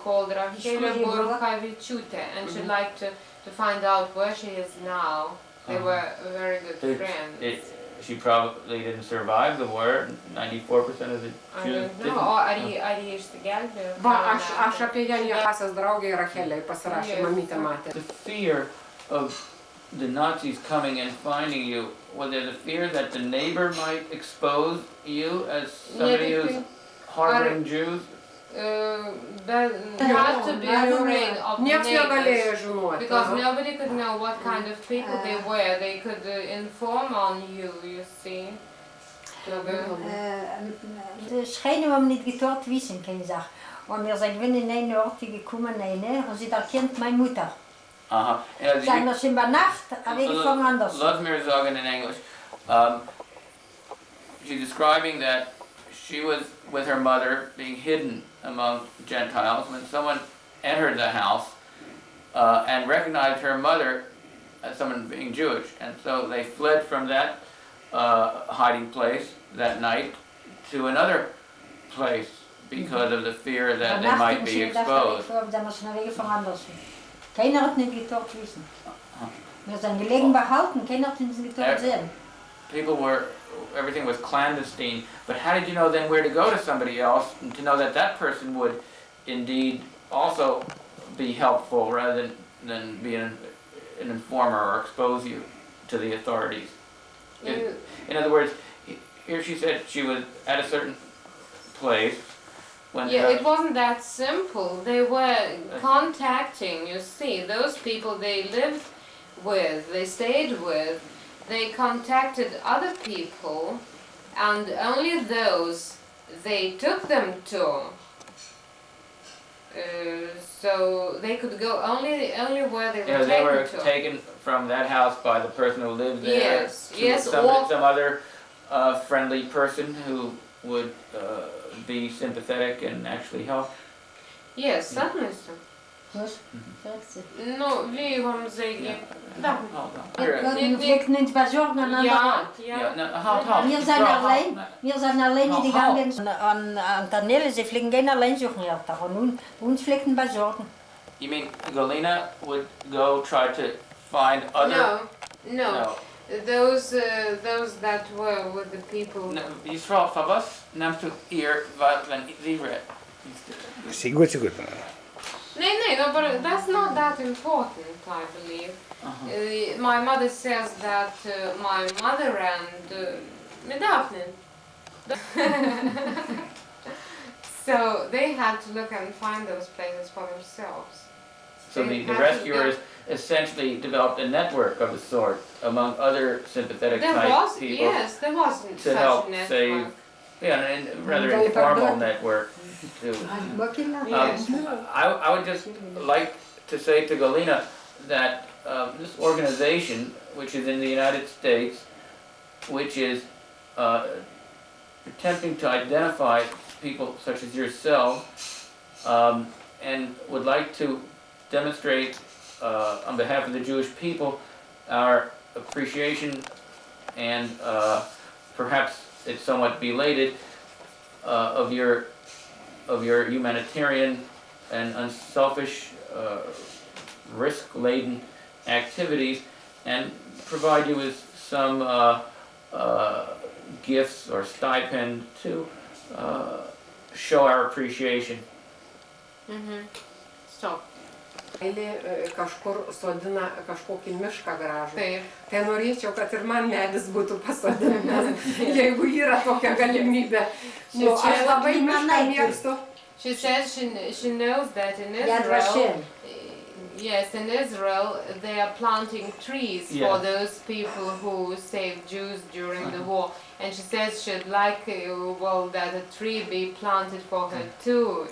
called Rachele Borukhavichute, and she liked to find out where she is now. They were very good friends. She probably didn't survive the war. 94% of the I Jews don't didn't. know, ar jie išsigelbėjo? Va, aš apie ją nepasės draugė Rachelei pasirašė, mamytė matė. The fear of the Nazis coming and finding you, was there the fear that the neighbor might expose you as somebody who's harboring Jews? But had to be afraid of Niekas negalėjo neighbors. žinoti. Because nobody could know what kind of people they were. They could inform on you, you see. Schijnen we hem niet getort wissen, kan je zeggen. Want we zijn in een Ort gekomen, en sie erkennt meine Mutter. Zijn we in der Nacht, habe ich gefangen anders. Lass mir sagen in English. She's describing that she was with her mother being hidden among Gentiles when someone entered the house and recognized her mother as someone being Jewish. And so they fled from that hiding place that night to another place because of the fear that they might be exposed. Keiner hat nicht getort wissen. Wir sind gelegen behalten, keiner hat uns getort sehen. People were, everything was clandestine, but how did you know then where to go to somebody else and to know that that person would indeed also be helpful rather than be an informer or expose you to the authorities? In other words, here she said she was at a certain place when Yeah, it wasn't that simple. They were contacting, you see, those people they lived with, they stayed with, they contacted other people, and only those they took them to. So they could go only where they were You know, they were taken to. taken from that house by the person who lived there Yes, to yes, some or- other friendly person who would be sympathetic and actually help. Yes, certainly so. Hoor, zegt ze. No, wie gaan zeggen? Dat. Ik wil me vlek niet bezorgen aan de Ja, hand. Ja, ja. halt. Wir sind allein, wir sind allein Halt, gegangen. An Tanelle, sie fliegen gehen allein suchen, ja, und uns fliegen besorgen. You mean Galena would go try to find other? No. Those that were with the people. Israel Fabas namst du ihr when they read. Sigur, sigur. No, but that's not that important, I believe. My mother says that my mother and Medafnin. So they had to look and find those places for themselves. So They the had to rescuers go- essentially developed a network of a sort among other sympathetic There type was, people yes, there wasn't to such help a network. save, yeah, and a rather Very informal good. network too. Yes. I would just like to say to Galena that this organization, which is in the United States, which is attempting to identify people such as yourself, and would like to demonstrate on behalf of the Jewish people our appreciation and perhaps it's somewhat belated of your humanitarian and unselfish, risk-laden activities, and provide you with some gifts or stipend to show our appreciation. So, Kažkur sodina kažkokį mišką gražų. taip. Tai norėčiau, kad ir man medis būtų pasodintas, jeigu yra tokia galimybė. Nu, aš labai mišką mėgstu. She says she knows that in Yad Israel, Vashem. yes, in Israel they are planting trees Yeah. for those people who saved Jews during the war. And she says she'd like, that a tree be planted for her too,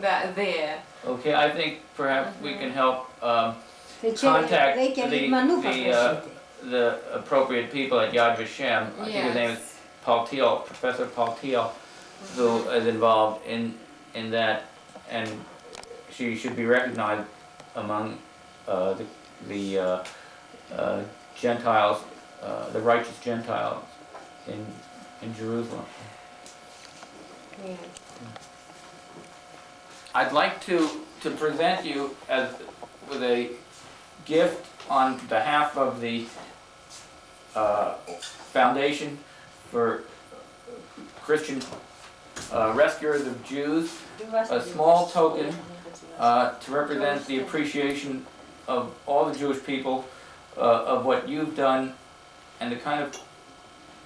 that there. Okay, I think perhaps we can help Contact contact the appropriate people at Yad Vashem. I think his name is Yes. Paul Thiel, Professor Paul Thiel, who is involved in that, and she should be recognized among the Gentiles, the righteous Gentiles in Jerusalem. Yeah. I'd like to present you with a gift on behalf of the Foundation for Christian Rescuers of Jews, a small token to represent the appreciation of all the Jewish people of what you've done and the kind of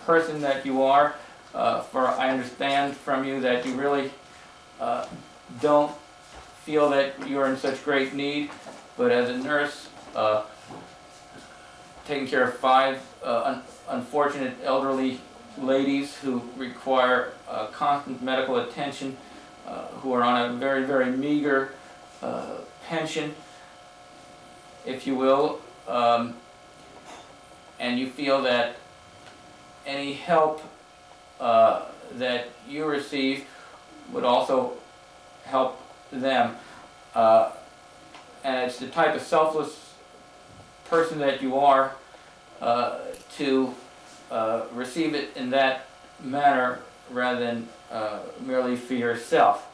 person that you are. For I understand from you that you really don't feel that you're in such great need, but as a nurse taking care of 5 unfortunate elderly ladies who require constant medical attention, who are on a very, very meager pension, if you will, and you feel that any help that you receive would also help them. And it's the type of selfless person that you are to receive it in that manner rather than merely for yourself.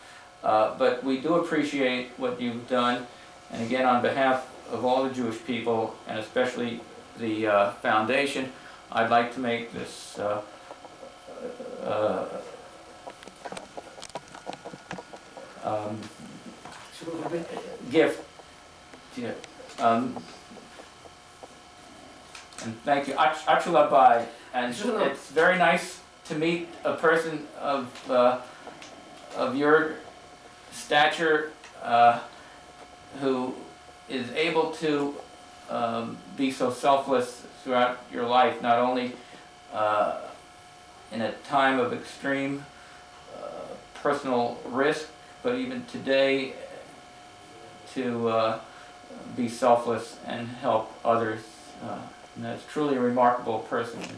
But we do appreciate what you've done, and again, on behalf of all the Jewish people, and especially the Foundation, I'd like to make this gift to you. And thank you. Achula Bai. And it's very nice to meet a person of your stature who is able to be so selfless throughout your life, not only in a time of extreme personal risk, but even today to be selfless and help others. And that's truly a remarkable person. And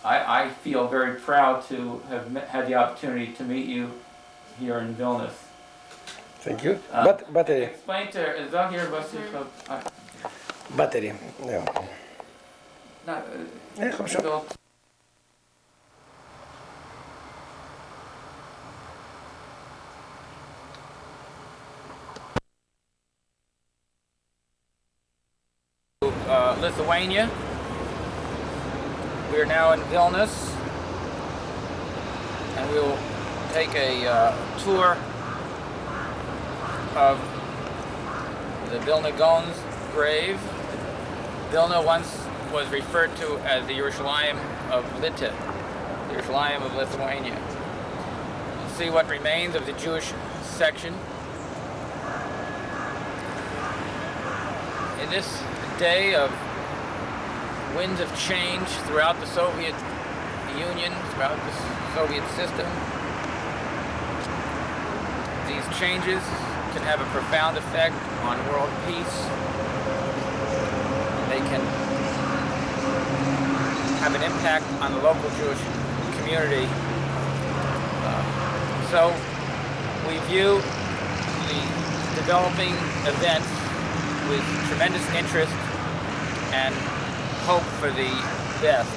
I feel very proud to have had the opportunity to meet you here in Vilnius. Thank you. Battery. Explain to Zahir Battery. Yeah. хорошо. Lithuania. We are now in Vilnius, and we will take a tour of the Vilna Gaon's grave. Vilna once was referred to as the Yerushalayim of Lita, the Yerushalayim of Lithuania. We'll see what remains of the Jewish section. In this day of winds of change throughout the Soviet Union, throughout the Soviet system, these changes can have a profound effect on world peace. They can have an impact on the local Jewish community. So we view the developing events with tremendous interest and hope for the best.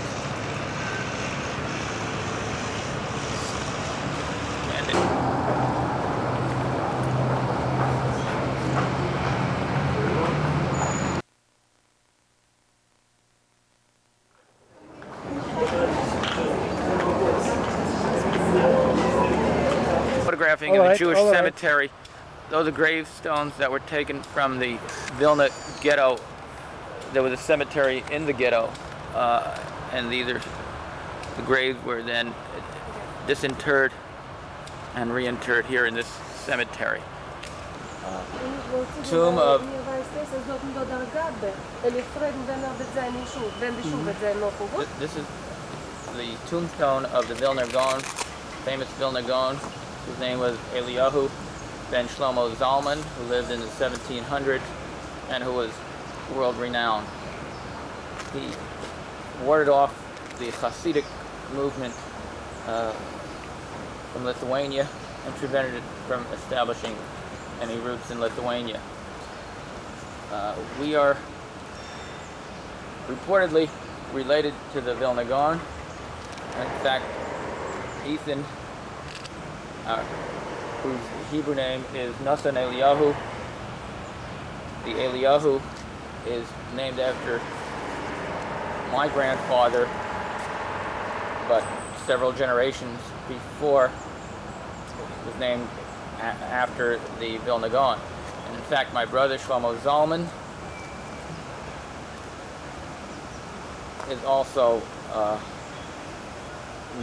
Photographing in the Jewish cemetery. Those are gravestones that were taken from the Vilna ghetto. There was a cemetery in the ghetto, and the graves were then disinterred and reinterred here in this cemetery. Tomb of this is the tombstone of the Vilna Gaon, famous Vilna Gaon, whose name was Eliyahu ben Shlomo Zalman, who lived in the 1700s and who was world renowned. He warded off the Hasidic movement from Lithuania and prevented it from establishing any roots in Lithuania. We are reportedly related to the Vilna Gaon. In fact, Ethan, whose Hebrew name is Nasan Eliyahu, the Eliyahu is named after my grandfather, but several generations before was named after the Vilna Gaon. And in fact, my brother Shlomo Zalman is also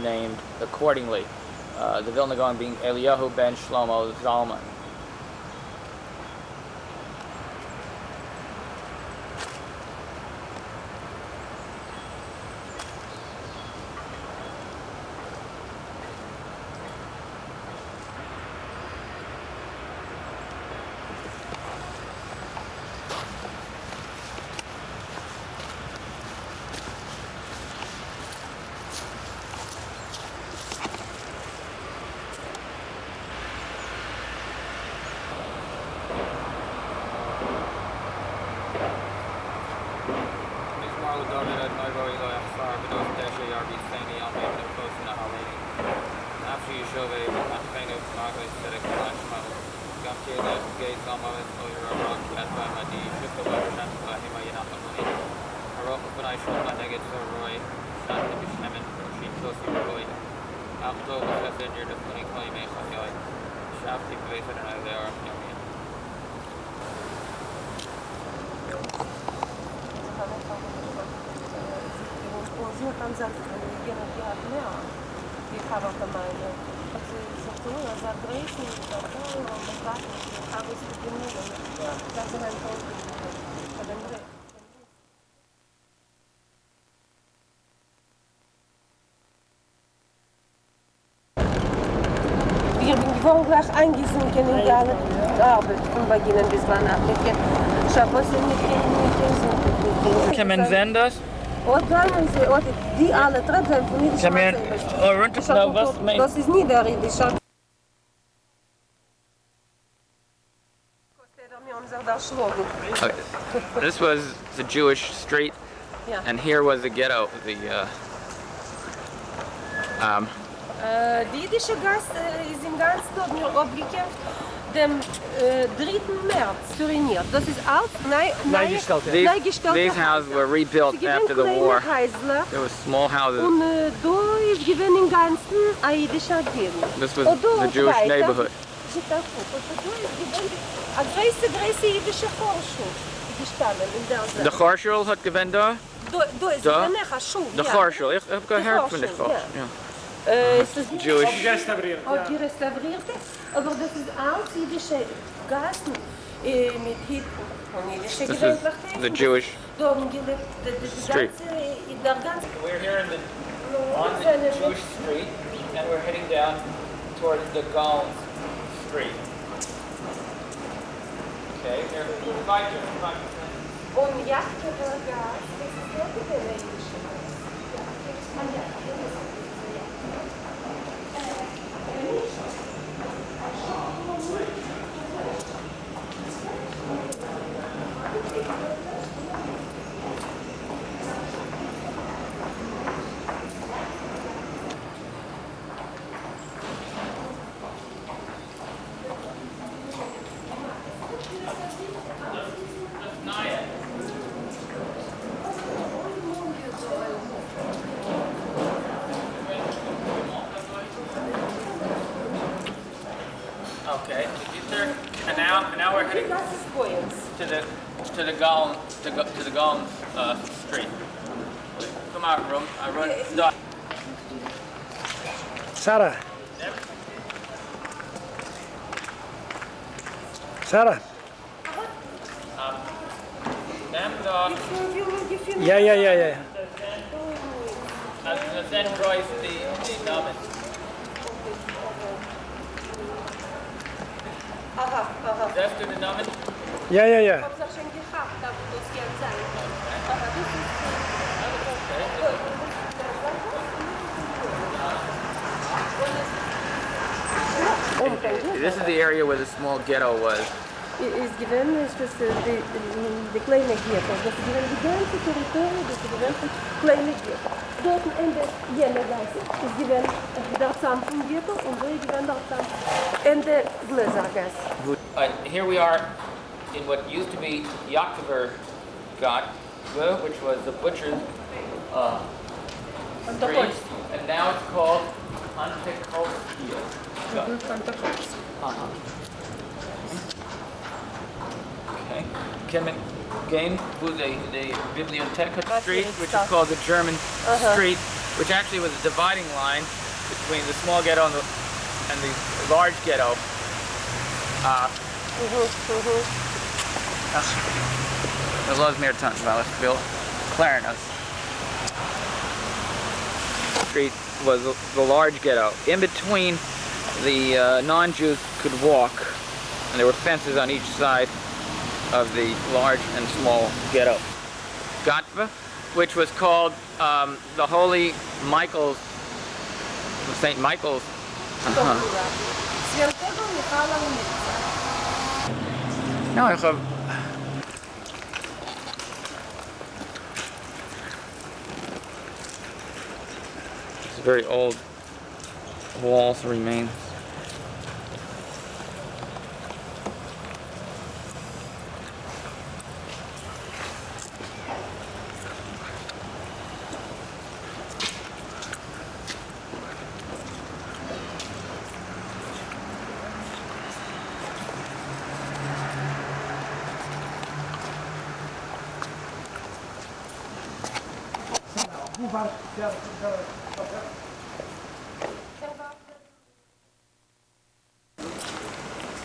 named accordingly. The Vilna Gaon being Eliyahu ben Shlomo Zalman. volledig eingesunken in die alle Arbeit von beginnen bis wann ab. Shabbos nicht Can man send us? Und dann und die alle Treppen von nicht. Can man run to know was Das ist niederländisch. Okay. This was the Jewish street, Yeah. and here was the ghetto. Die jüdische Gast ist im ganzen Norden abgekämpft, dem 3. März turniert. Das ist alles These houses were rebuilt after the war. There were small houses. Und da ist gewesen im Ganzen eine jüdische Gegend. This was the Jewish neighborhood. Eine große jüdische Forschung gestanden in der Zeit. The Charshul hat gewend da? Da ist Da? eine Schule. The Charshul. Ich habe gehört von der Charshul. Ist das Jewish. auch die restaurierte, aber das ist alles jüdische Gassen mit Hitten von jüdische This is the Jewish Da haben gelebt, street. der ganze We're here on the Jewish street, and we're heading down towards the Gauls street. Okay, here, invite you. Und Jagd oder Gas, das ist sehr gut in der jüdischen Okay, and now we're heading to the Gauls street. Come out, room. I run. Sara. Sara. Ja. Then Royce the Namen. Aha. That's to the Namen. Ja. Hauptsache schon gehabt, da wo das gern sein. Aha, This is the area where the small ghetto was. ist gewesen, ist das die kleine Ghetto. Das ist gewesen die ganze Territorie, das ist gewesen kleine Ghetto. Dort am Ende jener Gasse ist gewesen der Zampfen Ghetto und so ist gewesen der Zampfen Ende Gläsergasse. Here we are in what used to be Yaktiver Gat, which was the butcher's street, and now it's called Antikolskia. Okay. Can again to the Bibliotheca Street, which is called the German Street, which actually was a dividing line between the small ghetto and the large ghetto. Dat was meer dan wel veel Clarinos. Street was the large ghetto. In between, the non-Jews could walk, and there were fences on each side of the large and small ghetto. Gatva, which was called the Holy Michael's, St. Michael's. No, I have. It's very old walls remain.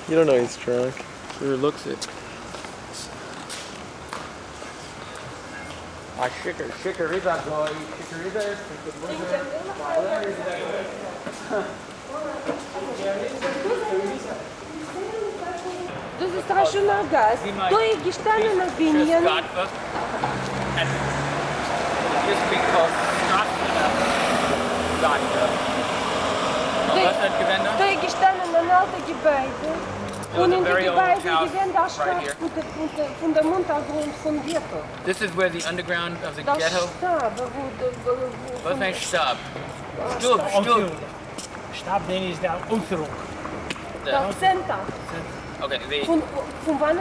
You don't know he's drunk. Sure looks it. Shikarida boy, Shikarida, страшно газ. Той гиштана на Виньян. And it used to be called Straßengatte. Was hat gewähnt? Той гиштана на Nalta Gebäude. Und in die Gebäude gewähnt der Stadt von der Untergrund von Ghetto. This is where the underground of the Das ghetto. Stab, Was heißt Stab? Stub. Stab, den is daar Unterung. das Center. Okay, Von wann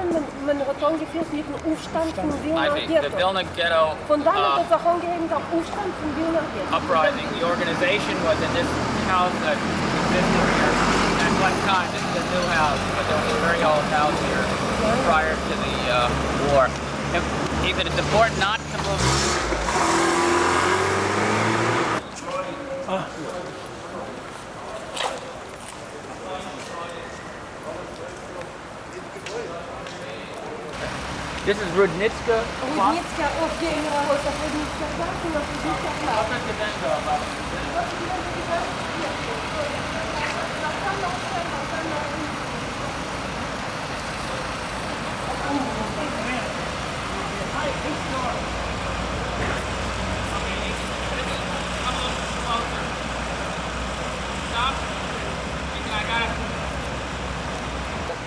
man hat ungefähr mit dem Aufstand von I Wiener see. The Ghetto. Vilna Ghetto Von dann hat es auch angeheben, der Aufstand von Wiener Ghetto. uprising. The organization was in this house that existed here at one time. This is a new house, but there was a very old house here prior to the war. And Ethan, it's important not to move. This is Rudnitska. Рудницкая, Рудницкая газ, на Рудницкая газ.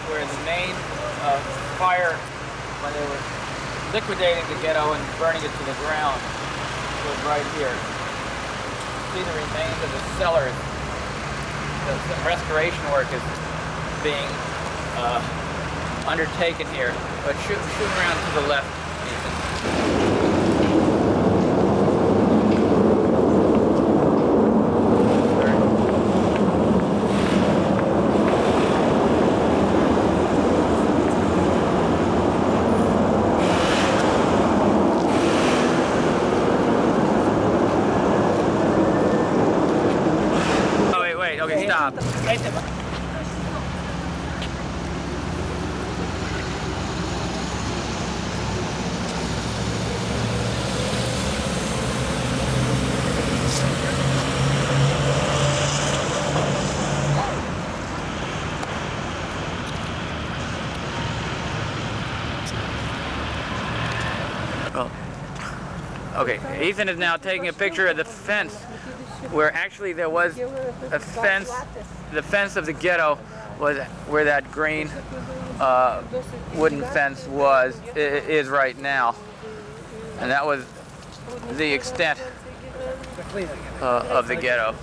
Where the main fire, when they were liquidating the ghetto and burning it to the ground, was right here. See the remains of the cellars. Some restoration work is being undertaken here. But shoot around to the left, Ethan. Oh, wait, okay, stop. Well, okay, Ethan is now taking a picture of the fence where actually there was a fence. The fence of the ghetto was where that green wooden fence is right now. And that was the extent of the ghetto.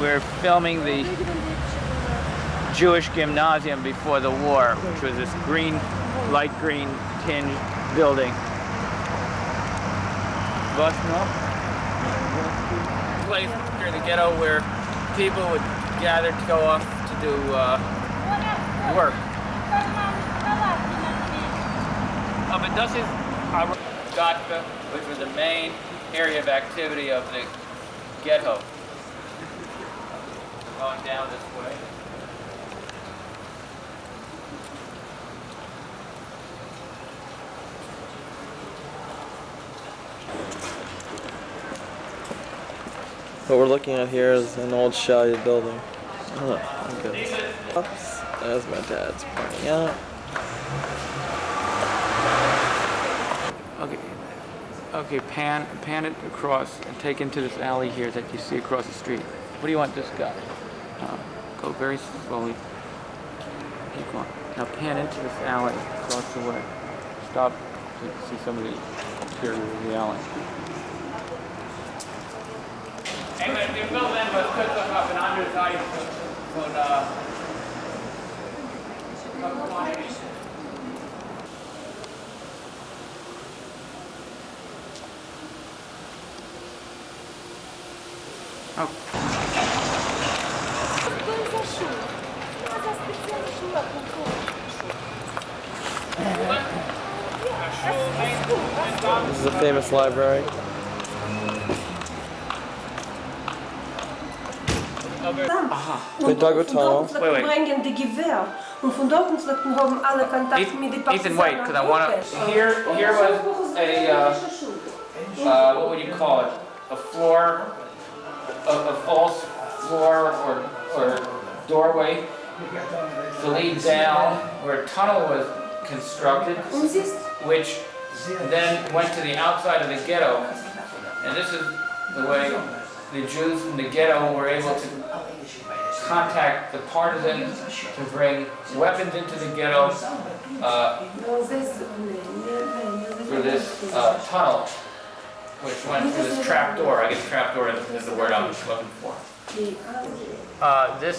We're filming the Jewish gymnasium before the war, which was this green, light green tinged building. Was noch? Place near the ghetto where people would gather to go off to do work. But das ist Gatka, which was the main area of activity of the ghetto. Going down this way. What we're looking at here is an old shoddy building. Oh, okay. Oops, there's my dad's pointing out. Okay, pan it across and take into this alley here that you see across the street. What do you want this guy? Go very slowly. Keep going. Now pan into this alley across the way. Stop to see some of the interior of the alley. En die filmen was kuttig op een andere zijde van Oh. This is a famous library. They dug a tunnel. Brengen die Gewehr. Und von dort haben alle Kontakt mit den Ethan, wait, because I want to. Here was a what would you call it? A floor, a false floor or doorway to lead down where a tunnel was constructed, which then went to the outside of the ghetto. And this is the way the Jews in the ghetto were able to contact the partisans to bring weapons into the ghetto through this tunnel, which went through this trapdoor. I guess trapdoor is the word I'm looking for. This,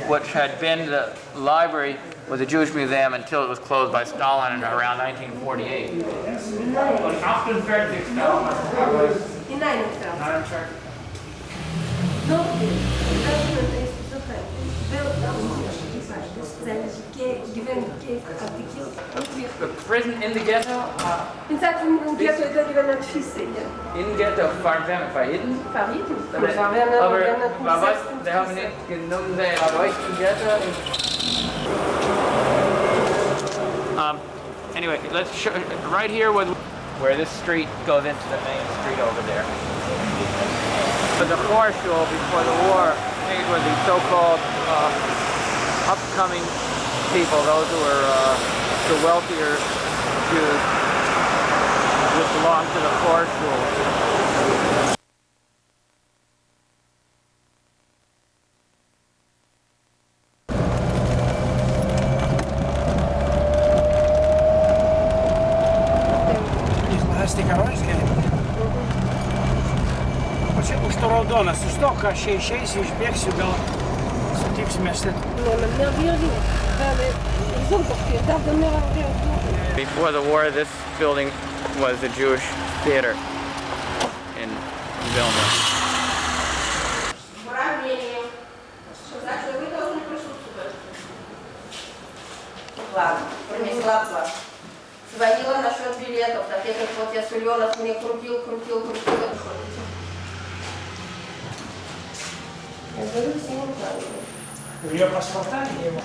which had been the library, was a Jewish museum until it was closed by Stalin in around 1948. Und 48 In 49. The prison in the ghetto? In ghetto is that In ghetto, verhidden? Verhidden. Aber was, wir haben nicht genommen, der erreichten Ghetto. Anyway, let's show, right here was where this street goes into the main street over there. So the Vorschule before the war, these were the so-called upcoming people, those who were the wealthier Jews who belonged to the Vorschule. Už to raudonas, už to, ką aš išeisiu, išbėgsiu, gal sutiksimės. Before the war, this building was a Jewish theater in Vilna. Ладно, принесла план. Звонила насчет билетов, так этот вот я Сульонов мне крутил. Я говорю, все не правильно. У нее паспорта не было.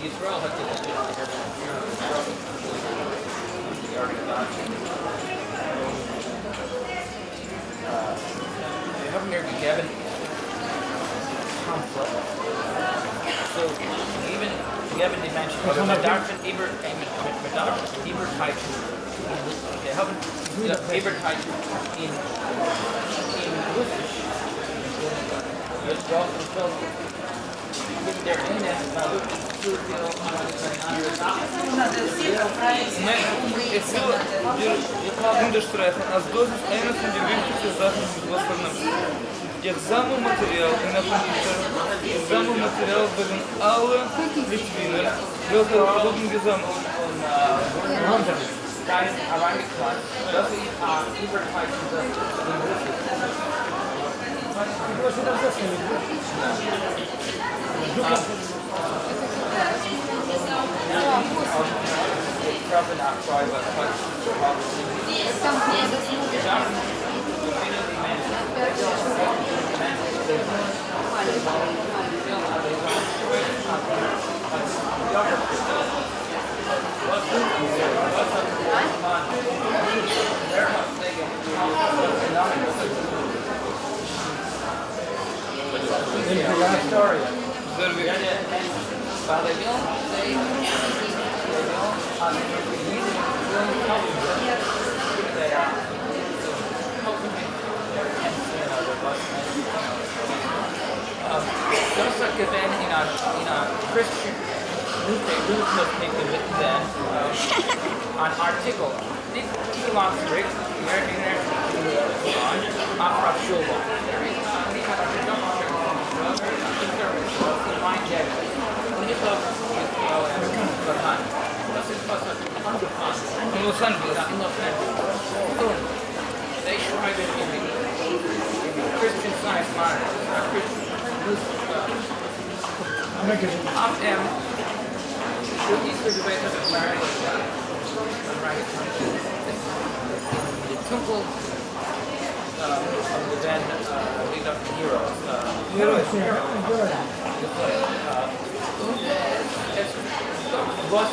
Israel had they have near Gavin conflict. So even Gavin dimension, Medarfen Ebertheiten, they haven't Ebertheiten in Russisch. Jetzt brauchen wir mit der Ende unterstreichen, als das ist eine von den wichtigsten Sachen, was wir Je verzamelt materiaal in de computer. Je verzamelt materiaal van alle Lithuaner. Welke worden gezameld? Just like then in a Christian newspaper then an article. This Elon strict here in there after Shulman. In Los Angeles. They tried it in the Christian Science Monitor, Christian of them, the Easter debate of America, right? The temple of the then lead up to heroes. Was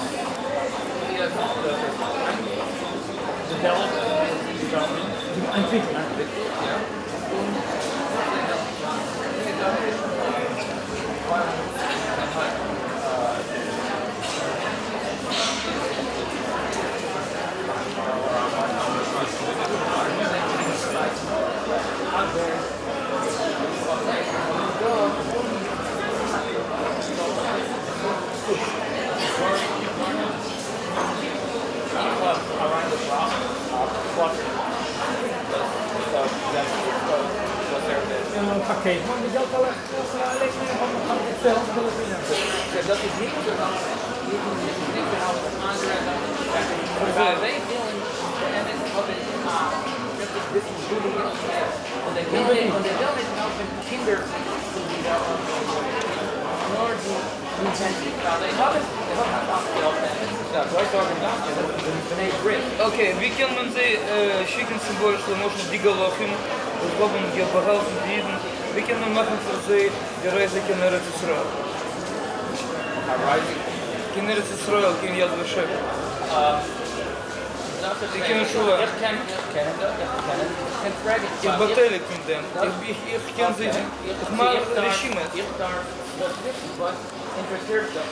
developed Oké, maar die geldt al alleen maar van het veld. Dat is niet zo dat niet behouden aangeven. Wij willen en het wat is dit is bedoeling want they will niet helpen kinderen nor die intentie. They haven't afgesteld en wij zorgen dat beneden grid. Окей, weekend schicken symbolisch можно дигалохим, злобом геобагалом виден. Weekend machen für die Reise in Eretz Israel. In Eretz Israel, in Yad Vashem. Ik ken Shula. Ik ken vragen. Ik betale in dem. Ik ken ze. Ik maar regime. Ik daar wat interesseert them.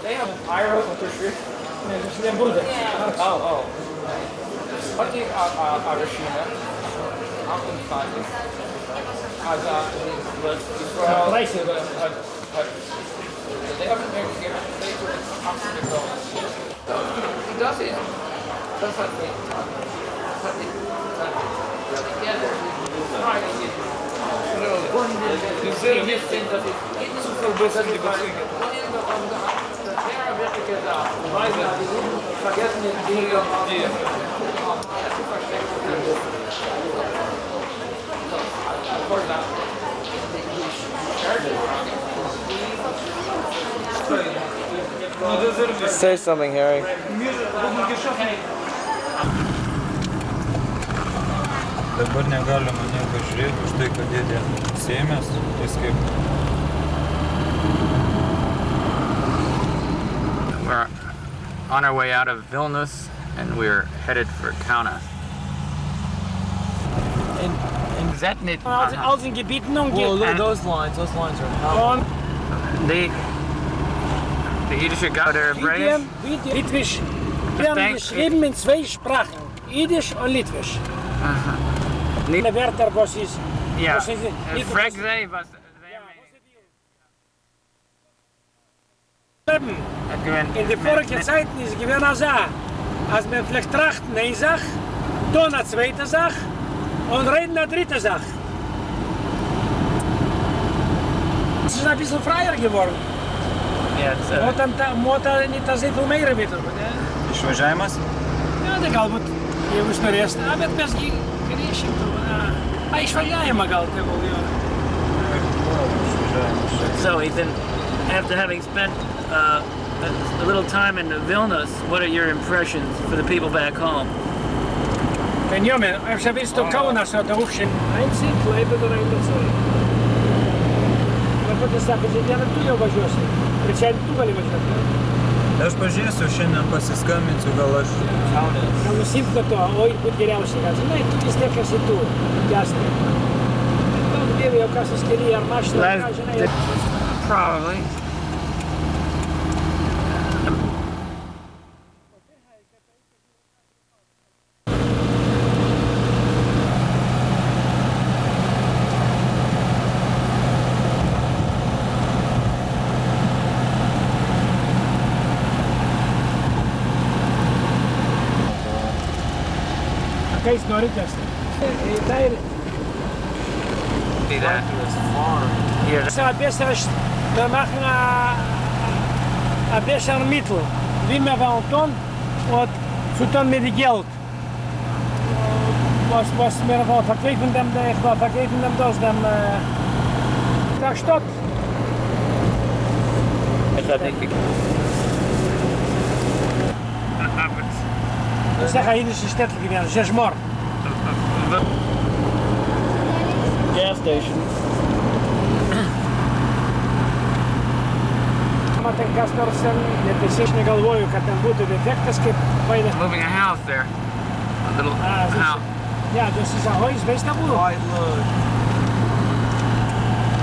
They have a pyro interested. Nee, dat is mijn broeder. Oh. Wat is regime? Afkomstig. Als Israël. Prijzen. They haven't been given state with afkomstig. Dat is wat Say something, Harry. Dabar negalima nieko žiūrėti už tai, kad dėdė sėmės, jis kaip... We're on our way out of Vilnius and we're headed for Kauna. And Is that nicht? Als een gebied nog well, those lines are how? The Yiddish Gauder British? Litwisch. Wir haben geschrieben in zwei Sprachen, Jiddisch und Litwisch. De Wörter, was ist... Ja, was ist frag sie, was... In de vorige tijd is het gewoon als dat. Als men vielleicht trachten een Sache, dan een tweede Sache, Und reden eine dritte Sache. Es ist ein bisschen freier geworden. Und dann muss nicht so viel mehr wieder. Išvažiavimas? Ja, tai galbūt, jeigu jūs norėsite, bet mes grįšim turbūt. Išvažiavimą gal tegul jo. So Ethan, after having spent a little time in Vilnius, what are your impressions for the people back home? Ten jo, aš jau visu Kaunas, o to užsienį. Einsi, Klaipėda, Einsi. Varbūt jis sako, šiandieną tu jau važiuosi. Trečiadienį tu gali važiuoti. Aš pažiūrėsiu, šiandien pasiskambinsiu, gal aš... Gal nusimt nuo to, oi, būt geriausiai, kad žinai, tu vis tiek esi tu, jasnai. Daug dievė jau kas suskelyja ar mašiną, ką žinai. Probably. Ką jis nori tęsti? Tai ir... See that? Here. We machen een beetje middel. Wie wir wollen tun, und zu tun mit dem Geld. Was wir wollen verkaufen, ich will verkaufen das dem der Stadt. Das ist eine jüdische Städte gewesen, Zesmar. Gas station. Ten kas nors tiesiog negalvoju, kad ten būtų defektas, kaip vaikas. Moving a house there. A little house. Ja, das ist ein Haus, weißt du wo?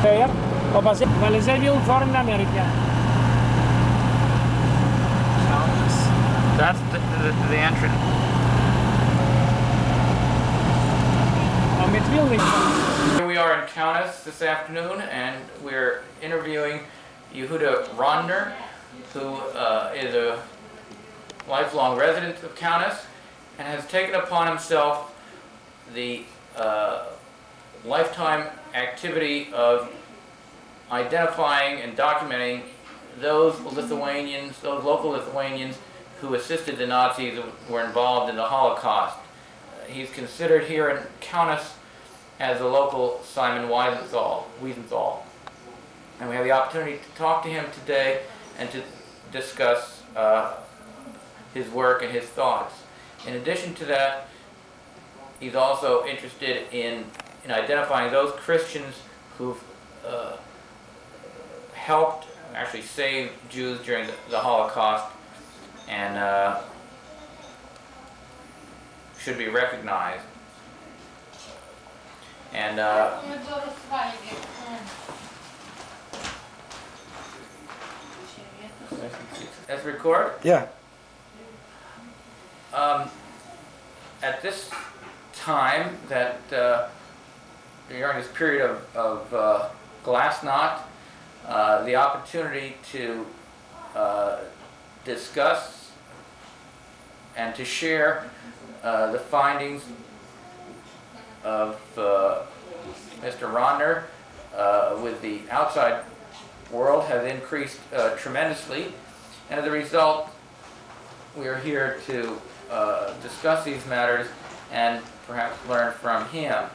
Ja, aber weil er sehr will fahren in Amerika. That's the entrance. Here we are in Kaunas this afternoon, and we're interviewing Yehuda Ronder, who is a lifelong resident of Kaunas and has taken upon himself the lifetime activity of identifying and documenting those Lithuanians, those local Lithuanians who assisted the Nazis who were involved in the Holocaust. He's considered here in Kaunas as a local Simon Wiesenthal. And we have the opportunity to talk to him today and to discuss his work and his thoughts. In addition to that, he's also interested in identifying those Christians who've helped, actually saved Jews during the Holocaust and should be recognized. And let's record? Yeah. At this time, that during this period of Glasnost, the opportunity to discuss and to share the findings of Mr. Ronder with the outside world has increased tremendously, and as a result, we are here to discuss these matters and perhaps learn from him.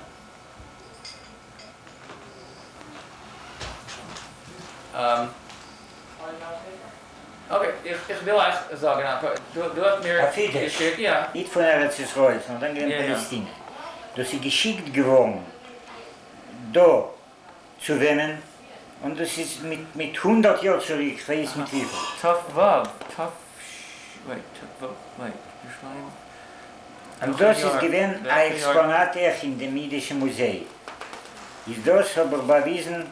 Okay, ich will euch sagen, du hast mir geschickt, ja. Nicht von Eretz Israel, sondern in Palästina. Das ist geschickt geworden, da zu wohnen, und das ist mit 100 Jahren zurück, ich weiß mit wie viel. Und das ist gewesen ein Exponat in dem Jüdischen Museum. Ist das aber bewiesen,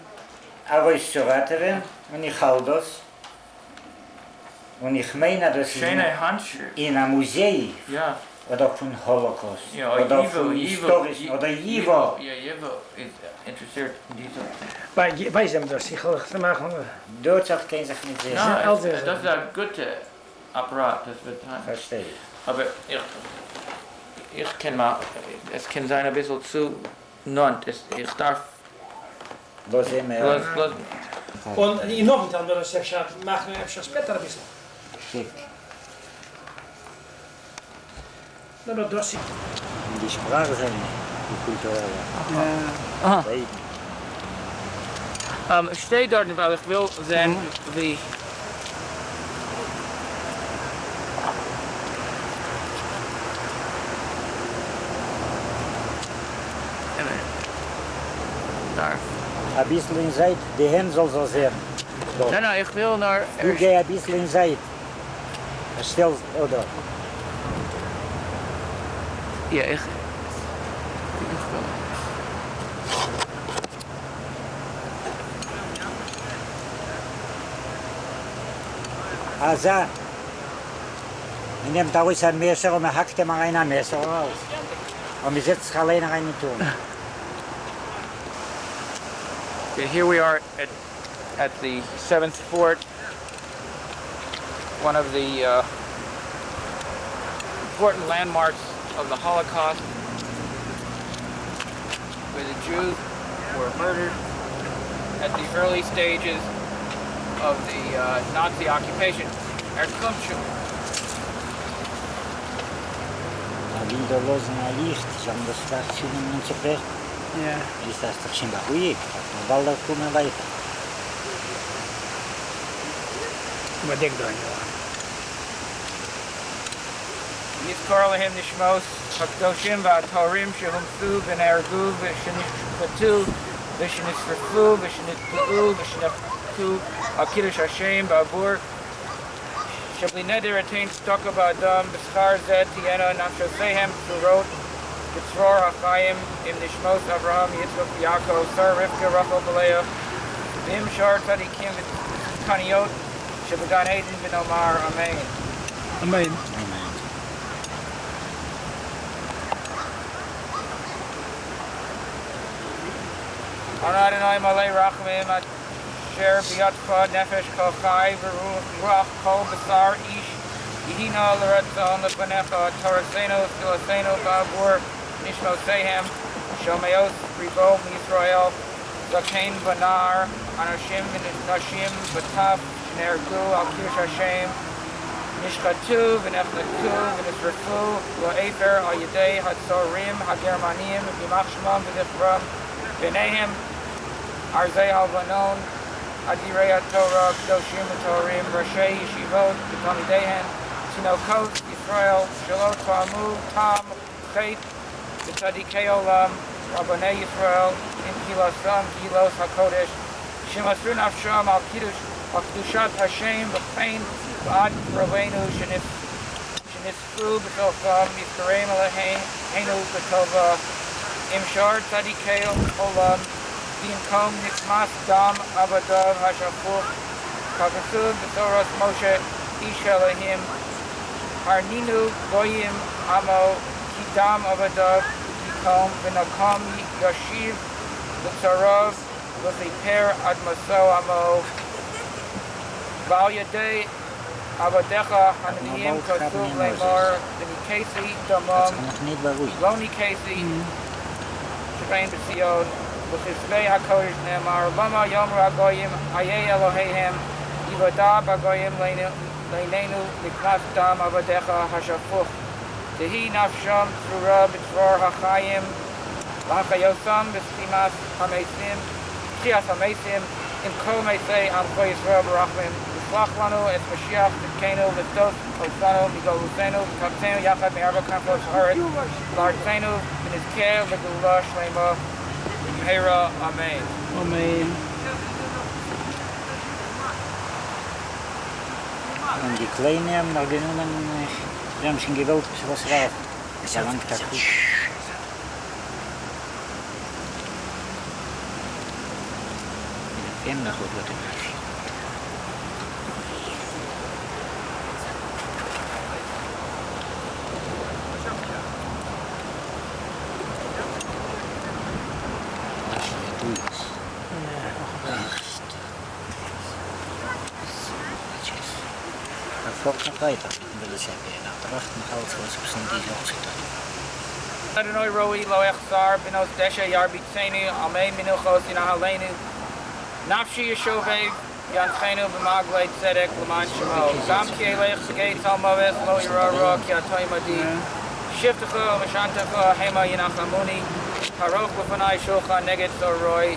auszuraten, und ich halte das. Und ich meine, das ist in einem Museum, oder von Holocaust, oder von historisch, oder Jivo. Ja, Jivo ist interessiert in dieser. Bei dem das, ich will es machen. Dort sagt kein sich nicht sehr. Das ist ein guter Apparat, das wird. Verstehe. Aber Ich kann mal, es kann sein ein bisschen zu nont. Ich darf. לא זה מאוד. Und die noch dann wir das ja machen wir später ein bisschen. Aber das ist Die Sprache sind die kulturelle. Ich stehe dort, weil ich will sehen, wie. Daar. Ein bisschen in Zeit, die Hände soll so sehen. Nein, ich will naar. Du geh ein bisschen in Zeit. Stel, oder? Ja, ich. Also, man nimmt daraus ein Messer und man hackt immer rein ein Messer raus. Und man setzt sich alleine rein in den Turm. Okay, here we are at the 7th fort, one of the important landmarks of the Holocaust, where the Jews were murdered at the early stages of the Nazi occupation. Wieder losen ein Licht, sie haben das Fachschienen und so fort. Ja. Ist das doch schon beruhigt, weil da kommen wir weiter. überdenkt euch. יזכור להם נשמות הקדושים והטהורים שהומסו ונהרגו ושנשפטו ושנשרפו ושנטבעו ושנפקו על קידוש השם בעבור שבלי נדר אתן צדקה באדם בשכר זה תהיינה נפשותיהם צרורות בצרור החיים עם נשמות אברהם יצחק ויעקב שרה רבקה רחל ולאה ועם שאר צדיקים וצדקניות שבגן עדן ונאמר אמן. אמן. Adonai malei rachamim asher biyatcha nefesh kol chai v'ruach kol basar ish yihina l'ratzon lepanecha torasenu filasenu ba'avur nishmosehem shomeos ribo Yisrael zakein banar anashim v'nashim b'taf shenehorgu al kirush Hashem nishchatu v'nechlatu v'nisrafu la'efer al yedei hatzorim hagermanim v'yimach shemam v'zichram b'neihem Arzei Halvanon, Adirei HaTorah, Kedoshim HaTorim, Rashei Yeshivot, B'Talmideihen, Tinokot, Yisrael, Shalot Ta'amu, Tam, Chet, B'Tzadikei Olam, Rabbanei Yisrael, In Kilasam, Kilos HaKodesh, Shemasru Nafsham, Al Kedushat Hashem, B'Chein, B'Ad Rovenu, Shenisfu B'Tofam, Yiskarem Alehein, Heinu B'Tova, Imshar Tzadikei Olam, Binkom Nikmas Dam Abadav Hashafuch Kakasul B'Toras Moshe Ish Elohim Harninu Goyim Amo Kidam Abadav Bikom V'Nakom Yashiv B'Tzarav V'Chiper Ad Maso Amo Val Yadei Avadecha Hanviyim Kasuv Lemor V'Nikesi Damam Lo Nikesi Shebein B'Tzion B'chizvei HaKodesh Ne'emar Lama Yomer HaGoyim Hayei Eloheihem Yivodah BaGoyim Leinenu Niknas Dam Avadecha Hashafuch Tehi Nafsham Tzura B'Tzror HaChayim L'Hachayosam B'Stimas HaMeisim B'Chias HaMeisim Im Kol Meisei Amcho Yisrael B'Rachmim B'Shlach Lanu Es Mashiach Tzidkenu L'Vdos Osanu Migolutenu V'Katzenu Yachad Me'arba Kanfos Haaretz L'Artzenu V'Nizkeh V'Geulah Shlema Hera, Amen. Amen. Und die Kleinen haben noch genommen, die haben schon gewollt, was rauchen. Es war lang da gut. Immer noch gut, Leute. Volk nog weiter, willen zeggen. Nou, de wacht nog altijd was op zo'n die hoogte. Adonai roi lo echzar benos desha yarbitzenu almei minuchos inahalenu nafshi yeshovev yanchenu b'maglei tzedek l'man shemo gam ki elech segei talmoves lo yirara ki atoy madi shiftecha mashantecha hema yinachamuni haroch l'fanai shulchan neged zoroi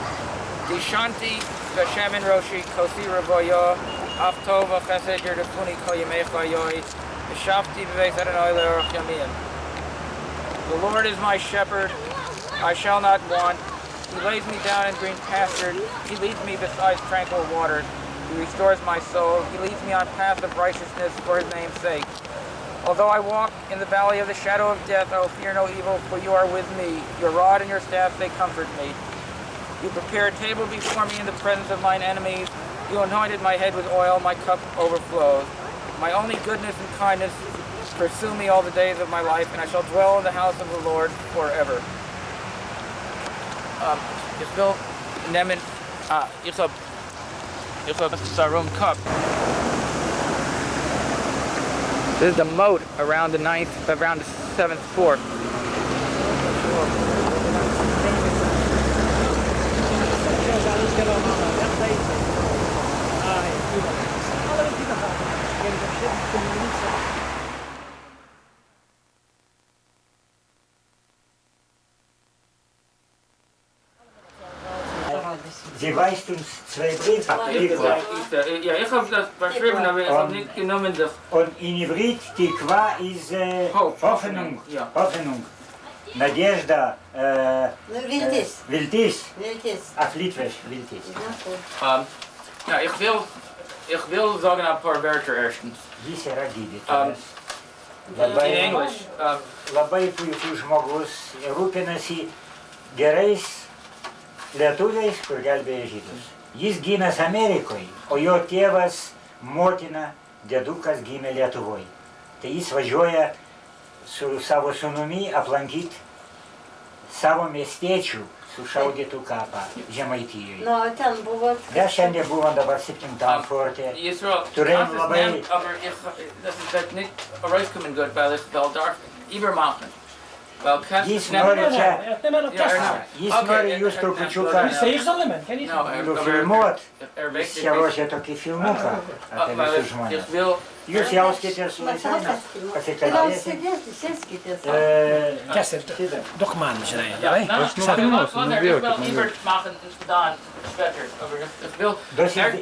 dishanti v'shemen roshi kosi ravoyo aftov v'chesed yerdefuni kol yamecha yoy v'shafti b'veis Adonai le'orach yamim. The Lord is my shepherd, I shall not want. He lays me down in green pastures. He leads me beside tranquil waters. He restores my soul. He leads me on paths of righteousness for his name's sake. Although I walk in the valley of the shadow of death, I will fear no evil, for you are with me. Your rod and your staff, they comfort me. You prepare a table before me in the presence of mine enemies. You anointed my head with oil, my cup overflows. My only goodness and kindness pursue me all the days of my life, and I shall dwell in the house of the Lord forever. Ich will nehmen, ich hab Sarum cup. This is the moat around the around the 7th fort. Sie weist uns zwei Briefe. Ja, ich habe das verschrieben, aber ich habe nicht genommen. Und in Ivrit, Tikva ist Hoffnung. Ja. Hoffnung. Nadежда. Viltis. Viltis. Viltis. Auf Litwisch, Viltis. Ja, ich will sagen ein paar Wörter erstens. In English. Labai puikus žmogus, rūpinasi gerais lietuviais, kur gelbėja žydus. Jis gimęs Amerikoje, o jo tėvas, motina, dėdukas gimė Lietuvoje. Tai jis važiuoja su savo sūnumi aplankyti savo miestiečių sušaudytų kapą Žemaitijoje. No, ten buvo... Mes šiandien buvom dabar 7. forte. Turėjom labai... Jis nori čia... Jis nori jūs trupučiuką nufilmuot. Jis čia ruošia tokį filmuką apie visus žmonės. Jūs jauskitės laisvai, pasikalbėsite. Doch man, žinai,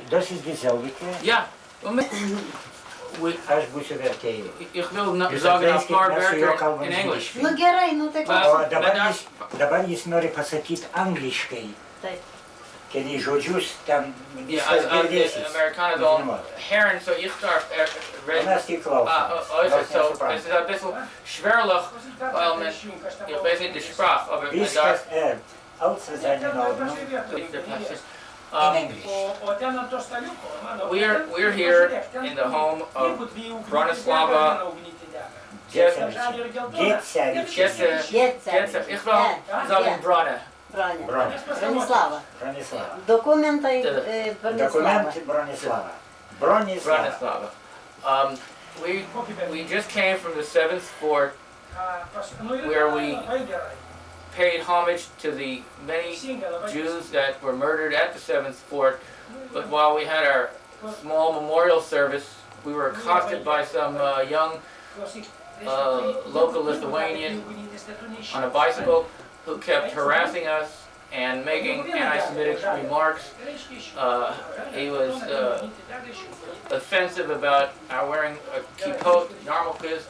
Das ist dieselbe. Ja. Aš būsiu vertėjai. Ich will sagen ein paar Wörter in English. Nu gerai, nu tai O dabar jis nori pasakyti angliškai. Keli žodžius ten viskas girdėsis. Amerikaner dan herren, so ich darf Mes tik klausom. Es ist ein bisschen schwerlich, weil man, ich weiß nicht die Sprache, aber man darf... Viskas, alles ist eine Ordnung. In English. We're here in the home of Bronislava Jesse. Ich will sagen Brona. Bronislava. Dokumentai Bronislava. Bronislava. We just came from the 7th fort where we paid homage to the many Jews that were murdered at the 7th fort, but while we had our small memorial service, we were accosted by some young local Lithuanian on a bicycle who kept harassing us and making anti-Semitic remarks. He was offensive about our wearing a kippot, yarmulkes,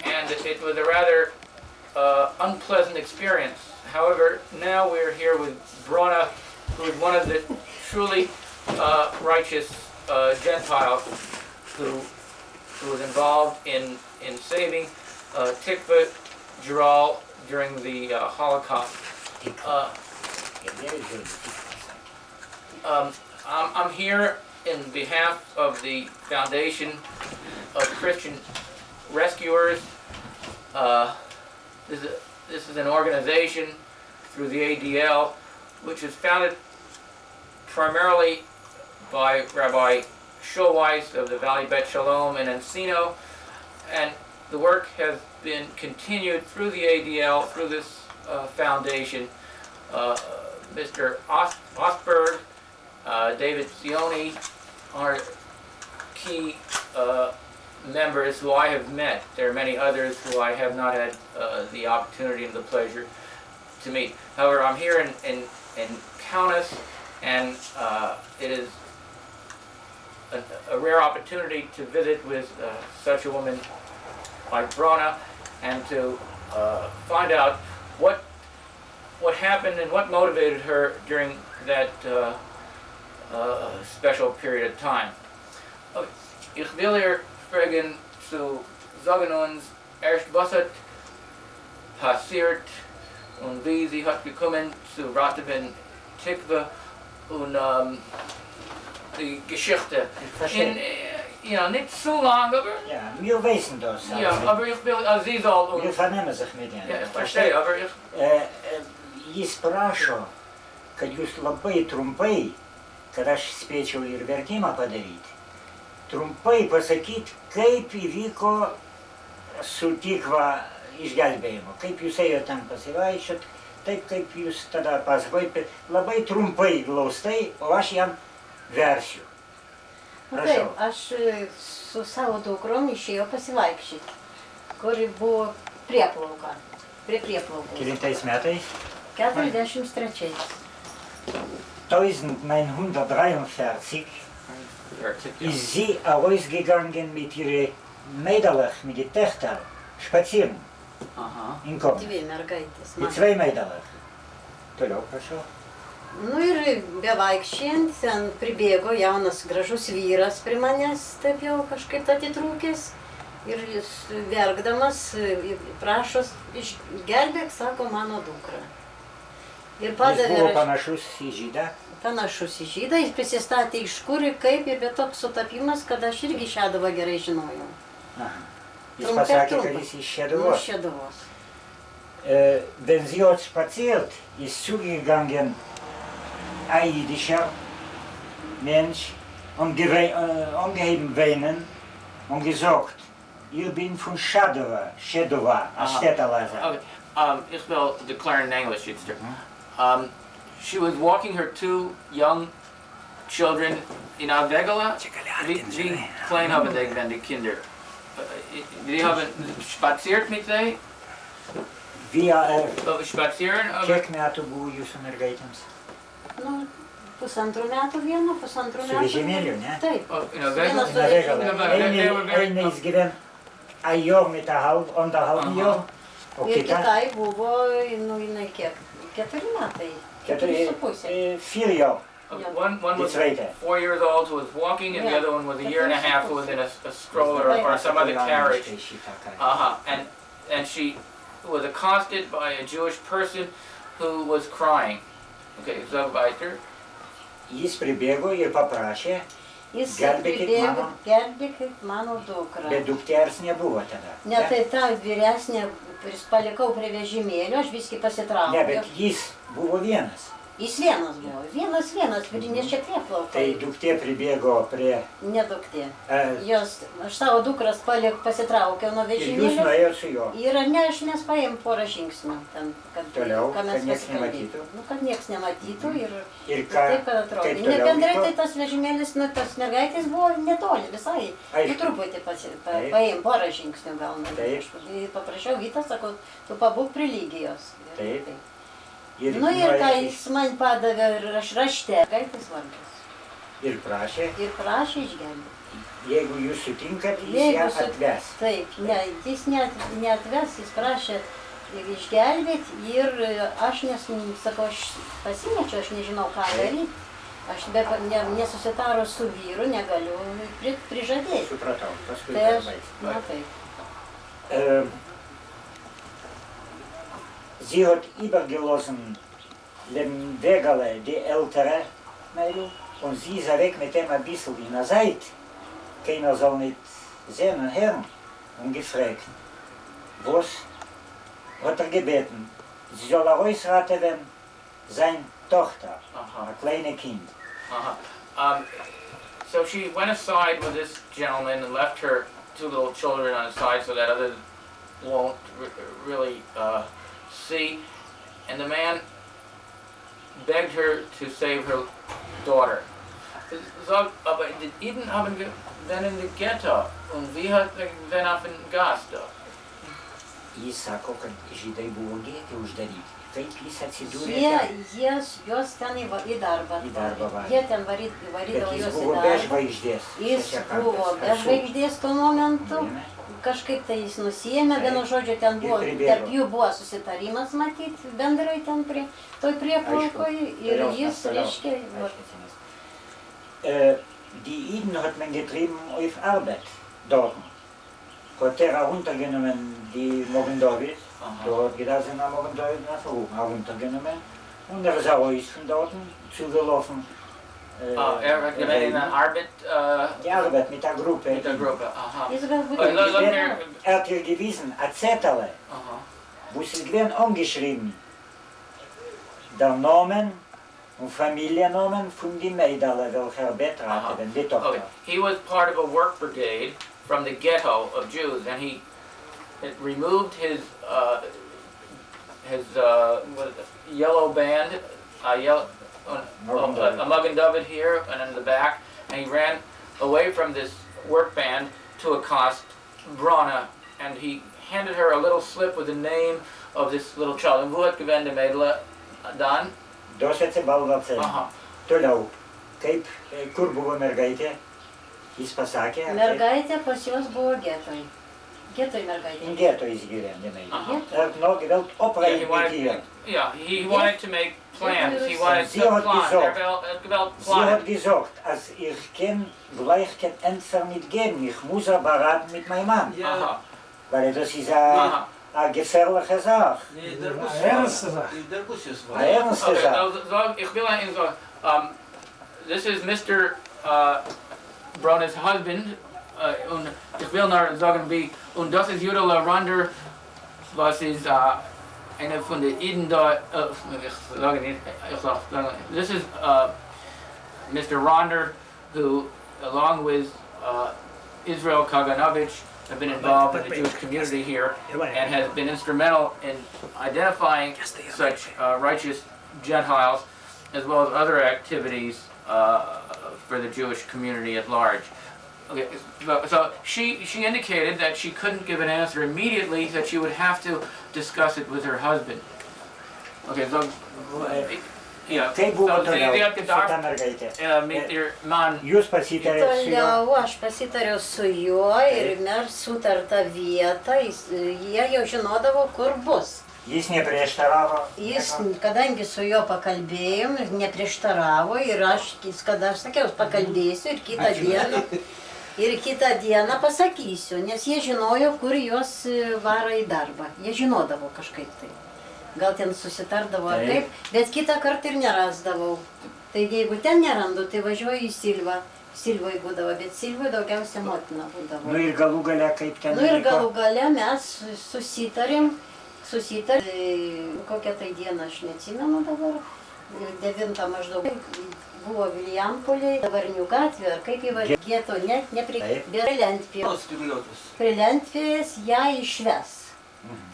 and it was a rather unpleasant experience. However, now we're here with Brona, who is one of the truly righteous Gentiles who was involved in saving Tikva Jural during the Holocaust. I'm here in behalf of the Foundation of Christian Rescuers. This is an organization through the ADL, which is founded primarily by Rabbi Shulweiss of the Valley Bet Shalom in Encino, and the work has been continued through the ADL, through this foundation. Mr. Osberg, David Zioni are key members who I have met. There are many others who I have not had the opportunity and the pleasure to meet. However, I'm here in Kaunas, and it is a rare opportunity to visit with such a woman like Brona, and to find out what happened and what motivated her during that special period of time. Ich will ihr fragen zu sagen uns erst, was hat passiert und wie sie hat gekommen zu Rathaven Tikva und die Geschichte. Nicht zu lang, aber... Ja, wir wissen das. Ja, aber ich will, sie soll uns... Wir vernehmen sich mit ihnen. Ja, ich verstehe, aber ich... Jis prašo, kad jūs labai trumpai, kad aš spėčiau ir vertimą padaryti, trumpai pasakyti, kaip įvyko su Tikva išgelbėjimu, kaip jūs ėjote ten pasivaiščiot, taip kaip jūs tada pasakojate, labai trumpai, glaustai, o aš jam versiu. Taip, aš su savo dukrom išėjau pasivaikščioti, kur buvo prieplauka, prie prieplaukos. Kelintais metais? 43. 1943 ist sie ausgegangen mit ihren Mädels, mit den Töchtern, spazieren. In Kopf. Dvi mergaitės. Mit zwei Mädels. Toliau, prašau. Nu ir bevaikščiant, ten pribėgo jaunas gražus vyras prie manęs, taip jau kažkaip atitrūkęs. Ir jis verkdamas prašos, išgelbėk, sako, mano dukra. Ir padavė... Jis buvo panašus į žydą? Panašus į žydą, jis prisistatė iš kur ir kaip, ir bet toks sutapimas, kad aš irgi Šeduvą gerai žinojau. Aha. Jis pasakė, kad jis iš Šeduvos? Iš Šeduvos. Wenn sie hat spaziert, ist zugegangen ein jüdischer Mensch und angeheben weinen und gesagt, ich bin von Šeduva, a Städtelaser. Ich will declare in English, it's true. She was walking her two young children in Avegala. Wie klein haben die Kinder? Die haben spaziert mit sie? Spazieren? Kiek metų buvo jūsų mergaitėms? Nu, pusantrų metų vieno, pusantrų metų. Su vežimėliu, ne? Taip. Vienas su vežimėliu. Einais gyven ajom į tą anderhalb Jahr. Ir kitai buvo, nu, jinai kiek? 4 metai. 4 Jahre. One was 4 years old who was walking, and the other one was a year and a half who was in a stroller or some other carriage. And she was accosted by a Jewish person who was crying. Okay, so weiter. Jis pribėgo ir paprašė, gelbėkit mano dukrą. Bet dukters nebuvo tada. Ne, tai ta vyresnė, kuris palikau prie vežimėlio, aš viskai pasitraukiau. Ne, bet jis buvo vienas. Jis vienas buvo, vienas, nes čia prieplaukai. Tai duktė pribėgo prie... Ne duktė. Aš savo dukras pasitraukiau nuo vežimėlio. Ir jūs nuėjot su juo? Ir ne, aš mes paėmėm porą žingsnių. Toliau, kad nieks nematytų? Nu, kad nieks nematytų ir taip, kad atrodė. Nebendrai tai tas vežimėlis, nu, tas mergaitės buvo netoli visai. Nu, truputį paėmėm porą žingsnių gal. Paprašiau Vytą, sakau, tu pabūk prie lygijos. Taip. Nu ir ką jis man padavė rašte, gaitės vardas. Ir prašė? Ir prašė išgelbėti. Jeigu jūs sutinkat, jis ją atves. Taip, ne, jis neatves, jis prašė išgelbėti ir aš sakau, aš pasimečiau, aš nežinau ką daryti. Aš nesusitarus su vyru negaliu prižadėti. Supratau, paskui darbai. Na taip. Sie hat übergelassen dem Wegele die ältere Mädel und sie ist weg mit dem ein bisschen in der Seite. Keiner soll nicht sehen und hören. Und gefragt, was hat gebeten? Sie soll rausraten werden, seine Tochter, ein kleines Kind. So she went aside with this gentleman and left her two little children on the side so that others won't really see. And the man begged her to save her daughter. Sagt, aber die Iden haben dann in die Ghetto und wie hat dann auf den Gast da? Jis sako, kad žydai buvo gėti uždaryti. Kaip jis atsidūrė ten? Jos ten į darbą. Į darbą varė. Jie ten varydavo Bet jis jos į buvo be darbą. žvaigždės. Jis buvo be žvaigždės tuo momentu. Kažkaip tai jis nusijėmė, vienu žodžiu, ten buvo, tarp jų buvo susitarimas matyti, bendrai ten toj prieplaukoj ir jis, reiškia, Die Iden hat man getrieben auf Arbeit, dort. Hat heruntergenommen die Morgendowitz, dort gedacht sind am Morgendowitz nach oben heruntergenommen und ist raus von dort zugelaufen. Hat gemeint in der Arbeit? Die Arbeit mit der Gruppe. Mit der Gruppe, aha. Hat ihr gewiesen, ein Zettel, wo sie gewesen angeschrieben, der Namen und Familiennamen von den Mädchen, welcher betraten, die Tochter. He was part of a work brigade from the ghetto of Jews, and he removed his yellow band, a Magen David here and in the back, and he ran away from this work band to accost Brana, and he handed her a little slip with the name of this little child. And who had given the Mädel dann? Das atsibal vapsai. Toliau, kaip, kur buvo mergaitė? Jis pasakė? Mergaitė pas juos buvo getoj. Getoj mergaitė. Getoj jis gyvendė. Nu, gyvelt opraidėti. Yeah, he wanted to make plans. He wanted to plan. Sie hat gesagt, als ich kann gleich kein Enter nicht geben, ich muss aber beraten mit meinem Mann. Weil das ist eine gefährliche Sache. Ernste Sache. Eine ernste Sache. Ich will Ihnen sagen, this is Mr. Braune's husband, und ich will nur sagen, wie, und das ist Judela Ronder, was ist eine von den Iden da, ich sage nicht, this is Mr. Ronder, who, along with Israel Kaganovich, have been involved in the Jewish community here and has been instrumental in identifying such righteous Gentiles as well as other activities for the Jewish community at large. Okay, so she indicated that she couldn't give an answer immediately, that she would have to discuss it with her husband. Okay, so yeah, so sie hat gedacht, mit ihr Mann. Jūs pasitarėt su juo? Toliau aš pasitariau su juo ir mes sutartą vietą, jie jau žinodavo, kur bus. Jis neprieštaravo? Jis, kadangi su juo pakalbėjom, neprieštaravo ir aš, kada aš sakiau, pakalbėsiu ir kitą dieną pasakysiu, nes jie žinojo, kur juos varo į darbą. Jie žinodavo kažkaip tai. Gal ten susitardavo ar kaip, bet kitą kartą ir nerasdavau. Taigi, jeigu ten nerandu, tai važiuoju į Silvą. Silvoj būdavo, bet Silvoj daugiausia motina būdavo. Nu ir galų gale kaip ten vyko? Nu ir galų gale mes susitarėm, kokią tai dieną aš neatsimenu dabar, 9 maždaug. Buvo Vilijampolėj, Davarnių gatvė, ar kaip įvažiuoja, geto net prie Lentpjės. Prie Lentpjės ją išves.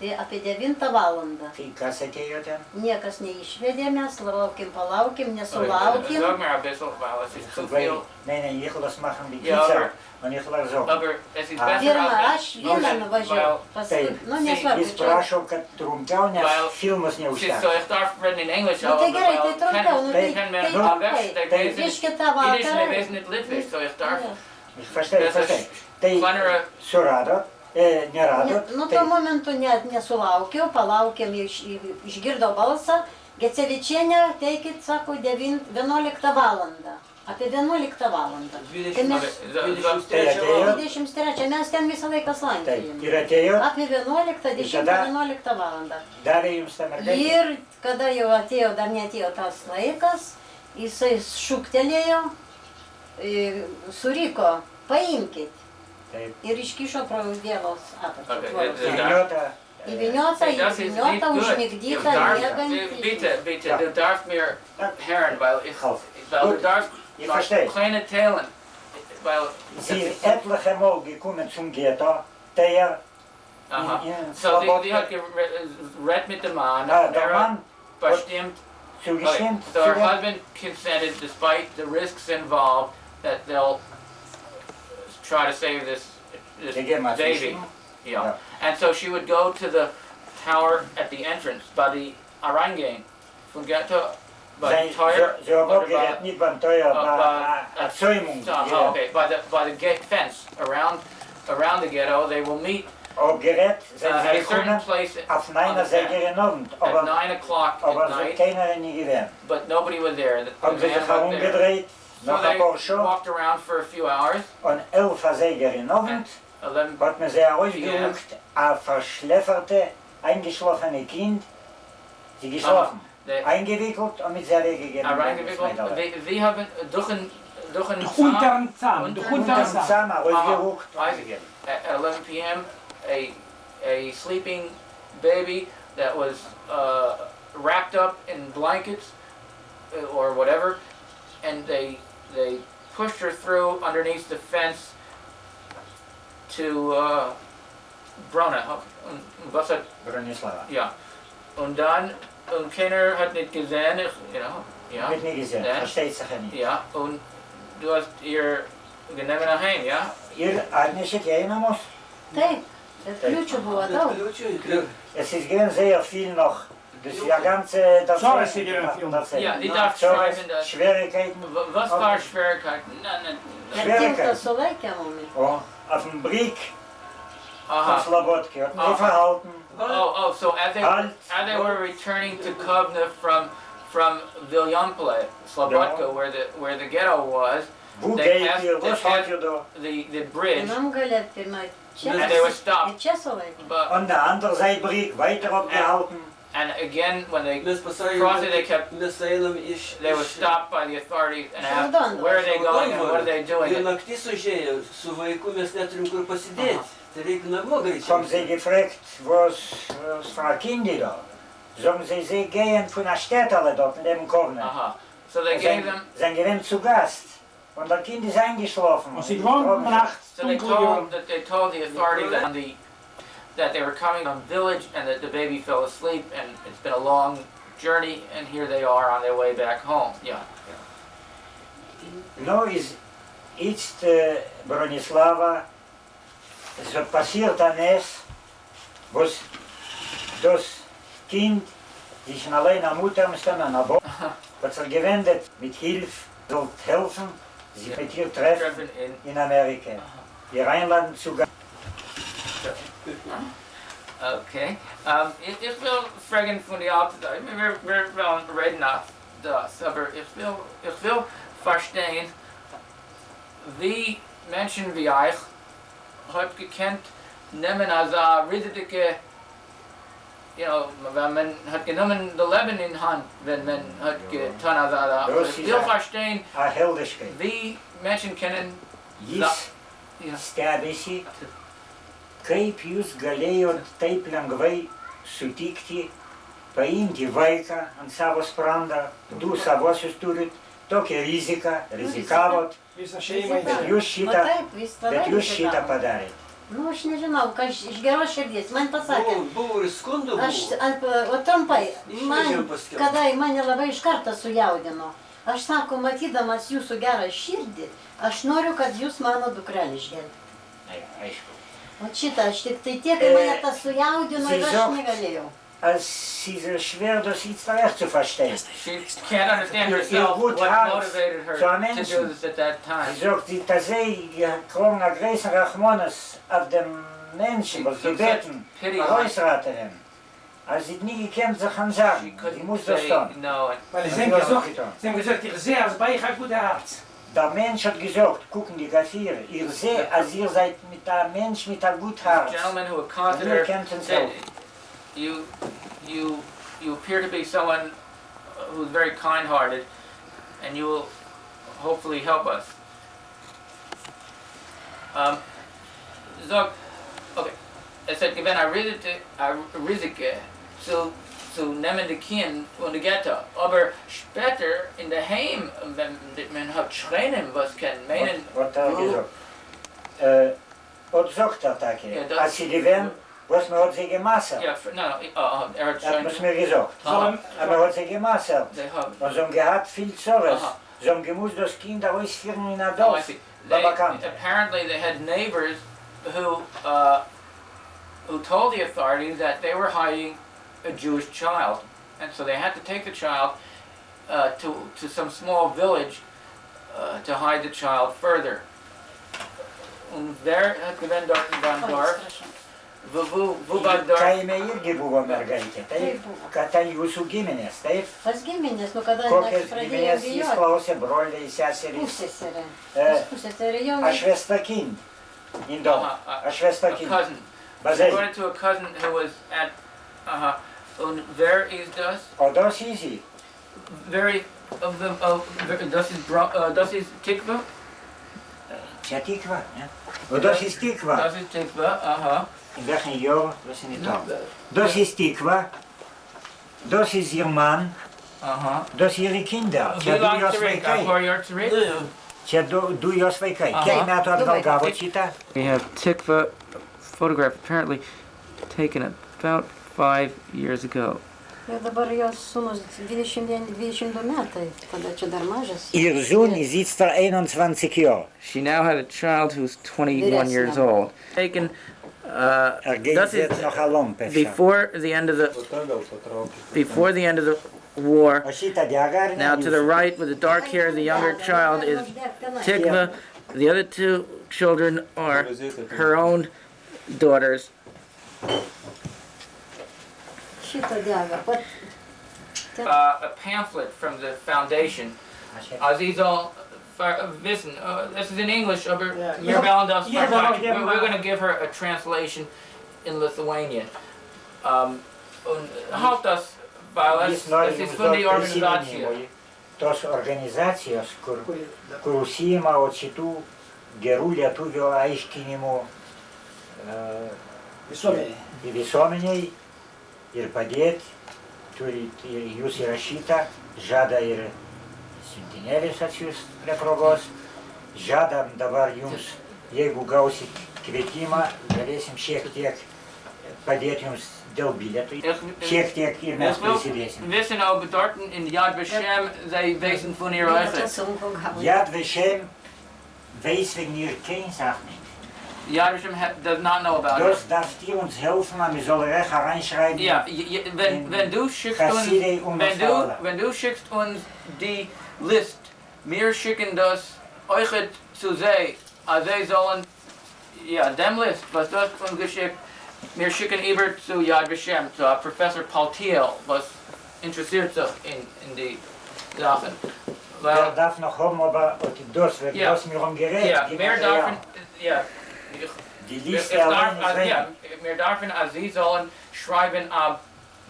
Tai apie 9 valandą. Tai kas atėjo ten? Niekas neišvedė, mes palaukim, nesulaukėm. Ne, ich lass machen die Pizza. Und ich lass so. Pirmą, aš vieną nuvažiavau. Nu, nesvarbu. Jis prašo, kad trumpiau, nes filmas neužteks. Nu tai gerai, tai trumpiau, nu tai biškį tą vakarą. Ich verstehe. Tai suradot? Neradot? Nu, tuo momentu net nesulaukiau, palaukėm, išgirdo balsą. Gecevičienė, teikit, sako, 11 valandą. Apie 11 valandą. 23, mes ten visą laiką slankėjom. Ir atėjo? Apie 11 valandą. Davė jums tą mergaitę? Ir kada jau atėjo, dar neatėjo tas laikas, jisai šūktelėjo, suriko, paimkit. Ir iškišo pro vėlos apačią. Įvyniota, užmigdyta, miegantį. Bitte, du darfst mir hören, weil du darfst kleine Teilen. weil Sie ist etliche Mal gekommen zum Ghetto, der in so die hat geredet mit dem Mann, der Mann bestimmt. zugestimmt. So her husband consented, despite the risks involved, that they'll try to save this baby. Yeah. And so she would go to the tower at the entrance, by the Eingang from Ghetto, by the tower. Sie haben gerät nicht beim Teuer, bei Erzäumung. Okay, by the gate fence around the ghetto, they will meet Gerät, at a certain place auf on 9 the Sägerin Abend, at 9 o'clock at aber night, keiner nie gewesen. but nobody was there. The Haben sie man sich wasn't there. herumgedreht, So nach ein they paar Stunden, walked around for a few hours. und 11 Sägerin Abend, 11 hat man sie herausgerückt, ein verschläferte, eingeschlafene Kind, sie geschlafen, eingewickelt und mit sehr weggegeben. Sie haben durch ein Unterm Zahn. Rausgerückt. At 11 p.m., a sleeping baby that was wrapped up in blankets or whatever, and they pushed her through underneath the fence to Brona. Was hat? Bronislava. Ja. Und dann, keiner hat nicht gesehen, ja. Wird nie gesehen, versteht sich ja nicht. Ja, und du hast ihr genommen nach Hause, ja? Ihr atnešėt ją į namus? Taip, bet kliūčių buvo daug. Es ist gewesen sehr viel noch. Das ist ja ganze... Ja, die darf schreiben. Schwierigkeiten. Was war Schwierigkeiten? Schwierigkeiten. Sulaikė mumi. Auf dem Brick von Slobodki hat nicht verhalten. Oh, so as they were returning to Kovna from Viljample, Slobodka, where the ghetto was, they passed the bridge, and they were stopped. On der anderen Seite Brick weiter abgehalten. And again, when they crossed it, they were stopped by the authorities and asked, where are they going and what are they doing? Haben sie gefragt, was für Kinder da? Sagen sie gehen von der Städte dort in dem Kovna. So they gave them... Sie gehen zu Gast. Und das Kind ist eingeschlafen. Und sie gewohnt nachts. So they told the authorities that they were coming from the village and that the baby fell asleep, and it's been a long journey, and here they are on their way back home. Yeah. No, ist Bronislava, es hat passiert eines, was das Kind sich allein am Mutter an der Bock hat sich gewendet mit Hilfe, sollte helfen, sich mit ihr treffen in Amerika. Ihr einladen zu gehen. Okay. Ich will fragen von die Alten, wir wollen reden nach das, aber ich will verstehen, wie Menschen wie euch hat gekannt, nehmen als riesige, wenn man hat genommen das Leben in Hand, wenn man hat getan als ich will verstehen, wie Menschen kennen stebisi, kaip jūs galėjot taip lengvai sutikti, paimti vaiką ant savo sprandą, du savosius turit, tokią riziką, rizikavot, bet jūs šitą padarėt. Nu, aš nežinau, iš geros širdies, man pasakė. Buvo ir skundų. O trumpai, kada mane labai iš karto sujaudino, aš sako, matydamas jūsų gerą širdį, aš noriu, kad jūs mano dukrelį išgelbėtumėte. Aišku. O šitą, aš tik tai tiek, mane tas sujaudino ir aš negalėjau. Als sie so schwer das jetzt erst zu verstehen. She can't understand herself what motivated her to do this at that time. Sie sagt, dass sie kommen eine größere Rachmones auf dem Menschen, was gebeten, Reusraterin. Als sie nie gekannt sich an sagen, sie muss das tun. Weil sie haben gesagt, ich sehe, als bei ich ein gutes Herz. Der Mensch hat gesagt, gucken die Kaffeere, ihr seht, als ihr seid mit einem Mensch mit einem guten Herz. The gentleman who accosted her said, you appear to be someone who's very kind-hearted, and you will hopefully help us. Okay, es hat gewinnt ein Risiko zu zu nehmen die Kinder von der Ghetto. Aber später in der Heim, wenn man hat Schreinen, was kann meinen... Вот так gesagt. Вот sagt er так. Als sie gewinnt, was man hat sie gemassert. Ja, hat Das schon... muss mir gesagt. Aber hat sie gemassert. Und sie haben gehabt viel Zorres. Sie haben gemusst das Kind ausführen in der Oh, I Dorf. see. Bekannt. Apparently they had neighbors who told the authorities that they were hiding a Jewish child. And so they had to take the child to some small village to hide the child further. Und wer hat gewinnt dort in dem Dorf? Wo war dort? Kaime irgi buvo mergaitė, taip? Kad tai jūsų giminės, taip? Pas giminės, nu kada Kokias pradėjo giminės jis bijoti. klausė, broliai, seserys? Pusseserė. Äh, Pusseserė jau... Ašvestakin. Indo. Ašvestakin. A cousin. Bazai. She went to a cousin who was at... Und wer ist das? O das easy. Very... Das ist Tikva? Čia tikva, ne? O das ist tikva. Das ist Tikva, aha. In welchem Jahr? Das ist nicht da. Das ist tikva. Das ist ihr Mann. Aha. Das ihre Kinder. Wie Čia du lange jos zurück? Ein vaikai. paar Jahre zurück? Čia du jos vaikai. Aha. Kiek metų atgal gavo šitą? We have Tikva photograph apparently taken about 5 years ago. Ir dabar jos sūnus 22 metai, tada čia dar mažas. Ihr Sohn ist jetzt 21 Jahre. She now had a child who's 21 years old. Taken, Geht das ist jetzt noch along, pesha. before the end of the war. O šitą diagarnę Now to the right with the dark hair, the younger child is Tikva. The other two children are her own daughters. Šitą diagą, pat... A pamphlet from the Foundation. Azizal Wissen, this is in English, aber wir wollen das verteidigen. We're going to give her a translation in Lithuanian. Und halt das, weil es ist von der Organisation. Tos organizacijos, kur užsijima o šitų gerų lietuvių aiškinimų visuomeniai ir padėti, turi jūs įrašyta, žada ir siuntinėlis atsiųst prie progos, žadam dabar jums, jeigu gausit kvietimą, galėsim šiek tiek padėti jums dėl bilietų, šiek tiek ir mes prisidėsim. Wissen ob dort in Yad Vashem, they wissen von ihrer Reise. Yad Vashem weiß wegen ihr kein Sach nicht. Yad Vashem does not know about it. Das darf dir uns helfen, wir sollen recht reinschreiben. Ja, wenn du schickst uns die List, wir schicken das euch zu sehen, also sie sollen, ja, dem List, was das uns geschickt, wir schicken über zu Yad Vashem, zu Professor Paltiel, was interessiert sich in die Sachen. Wer darf noch haben, aber das wird das mir umgerät. Ja, wir dürfen, ja, die Liste allein ist weg. ja, wir dürfen, also sie sollen schreiben ab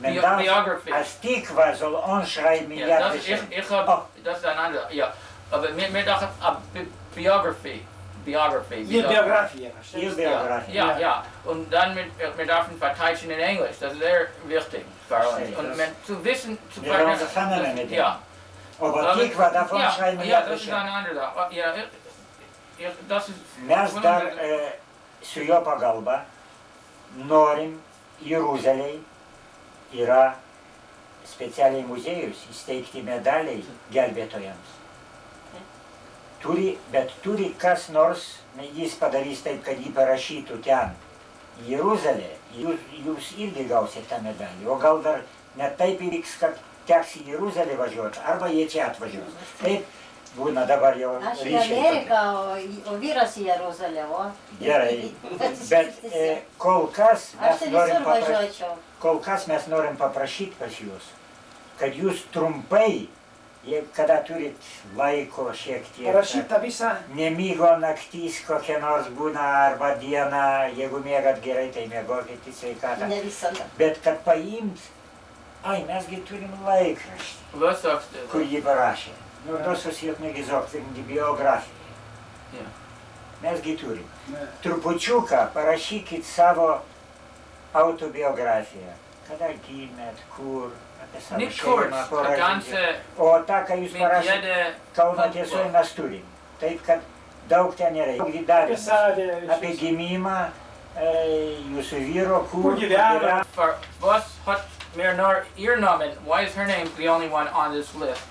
Biography. Als Tikva soll anschreiben in Ja, Yad das, Vashem. ich hab, das ist ein anderer, ja. Aber wir dachten ab Biography. Ihr Biografie. Ihr Biografie. Ja. Und dann wir dürfen verteidigen in Englisch. Das ist sehr wichtig für uns. Und zu wissen, zu Wir haben verstanden mit dem. Ja. Aber Tikva darf anschreiben in Ja, Yad das ist Vashem. ein anderer. Ja, das ist... Mes dar su jo pagalba norim Jeruzalėj yra specialiai muziejus įsteigti medaliai gelbėtojams. Bet turi kas nors, jis padarys taip, kad jį parašytų ten Jeruzalė, jūs irgi gausit tą medalį. O gal dar net taip įvyks, kad teks į Jeruzalę važiuoti, arba jie čia atvažiuos. Taip būna dabar jau Aš į ryšiai. Ameriką, o vyras į Jeruzalę, o... Gerai, bet kol kas Aš tai visur važiuočiau. Kol kas mes norim paprašyti pas jūs, kad jūs trumpai, kada turit laiko šiek tiek, Parašyta visą. nemygo naktys kokia nors būna, arba diena, jeigu mėgat gerai, tai mėgokit į sveikatą. Ne visada. Bet kad paimt, mesgi turim laikraštį, kur jį parašė. Nu, das was ich mir gesagt, wegen die Biografie. Mesgi turim. Trupučiuką parašykit savo autobiografiją. kada gimėt, kur, apie savo Nicht kurz, šeimą, kur a aš ganze, gimė. O tą, ką jūs mit parašėte, jede Kauno tiesoje mes turim. Taip, kad daug ten yra. Gydavimas, apie gimimą, jūsų vyro, kur gyvena. For was hat mir nur ihr Namen? Why is her name the only one on this list?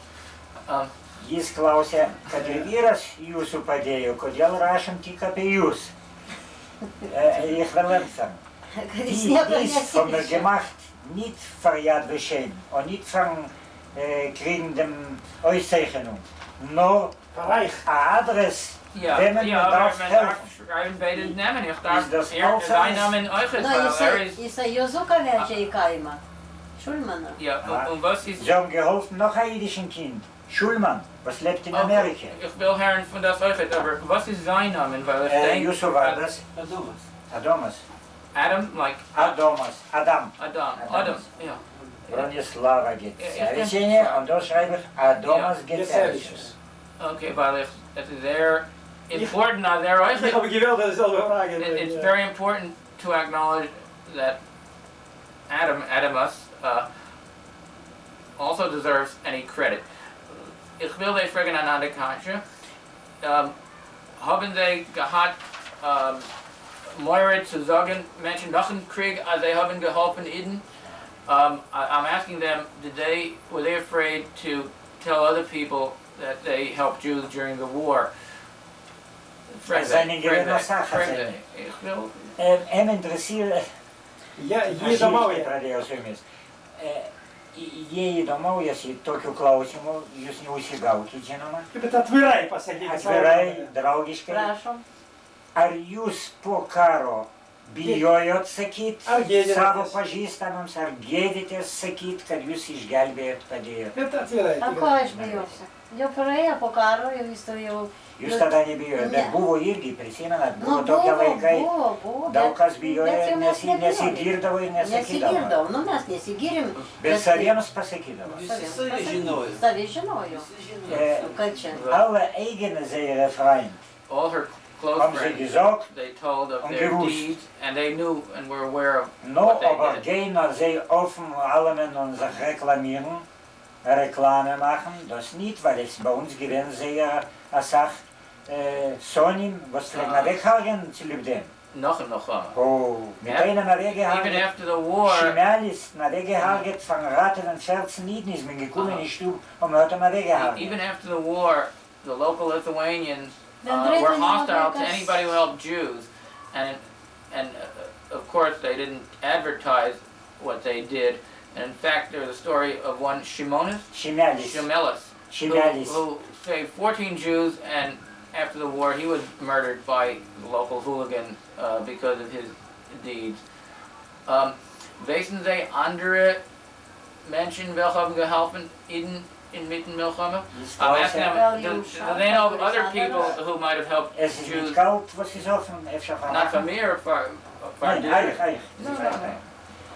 Jis klausė, kad ir vyras jūsų padėjo, kodėl rašom tik apie jūs. Ich will empfangen. Dies haben wir gemacht, nicht für Yad Vashem und nicht von kriegenden Auszeichnung. Nur ein Adress, wenn man darf helfen. Schreiben beide Namen. Ich darf Ist das sein Namen euch ist, weil ist... Jisai Jozuką vežė į kaimą. Šulmaną. Ja, und was ist... Sie haben geholfen noch ein jüdischen Kind, Schulmann, was lebt in Amerika. Ich will hören von das euch, aber was ist sein Name? Weil ich denke... Yusuf Adas. Adomas. Adam, like... Adomas. Adam. Adam, ja. Bronislava Getsevicene und da schreibe ich Adomas Getsevicius. Okay, weil it's very important now there. It's very important to acknowledge that Adamus, also deserves any credit. Ich will dich fragen an andere Kasche. Haben Sie gehabt, Moira zu sagen, Menschen nach dem Krieg, als sie haben geholfen Eden? I'm asking them, were they afraid to tell other people that they helped Jews during the war? Interessiert. Pradėjau su jumis. Jei įdomaujasi tokių klausimų, jūs neužsigaukit, žinoma. Bet atvirai pasakykite. Atvirai, draugiškai. Prašom. Ar jūs po karo bijojot sakyt savo pažįstamams, ar gėditės sakyt, kad jūs išgelbėjot, padėjot? Bet atvirai. A ko aš bijosiu? Jau praėjo po karo, jau įstojau. Jūs tada nebijojot, bet buvo irgi, prisimenat, buvo tokie laikai, daug kas bijojo, nesigirdavo ir nesakydavo. Nesigirdavo, nu mes nesigirim. Bet saviems pasakydavo. Savi žinojo. Kad čia. Alle eigene seine Freund. All her close friends, they told of their deeds, and they knew and were aware of what aber they did. gehen sie offen allen und sich reklamieren, Reklame machen, das nicht, weil es bei uns gewesen sehr eine Sache, Sonim, was vielleicht nach weghagen zu dem. Noch. Oh, mit einem weggehagen, Even after the war, Schimelis, nach weggehagen, von Raten und Ferzen nicht, ist mir gekommen in die Stube und man hat ihn weggehagen. even after the war, the local Lithuanians were hostile to anybody who helped Jews, and of course they didn't advertise what they did. And in fact, there's a story of one Shimelis, who saved 14 Jews, and after the war he was murdered by local hooligans because of his deeds. Wissen Sie andere Menschen, welche haben geholfen inmitten Milchama? I'm asking them, do they know of other people who might have helped Jews? Not for me or for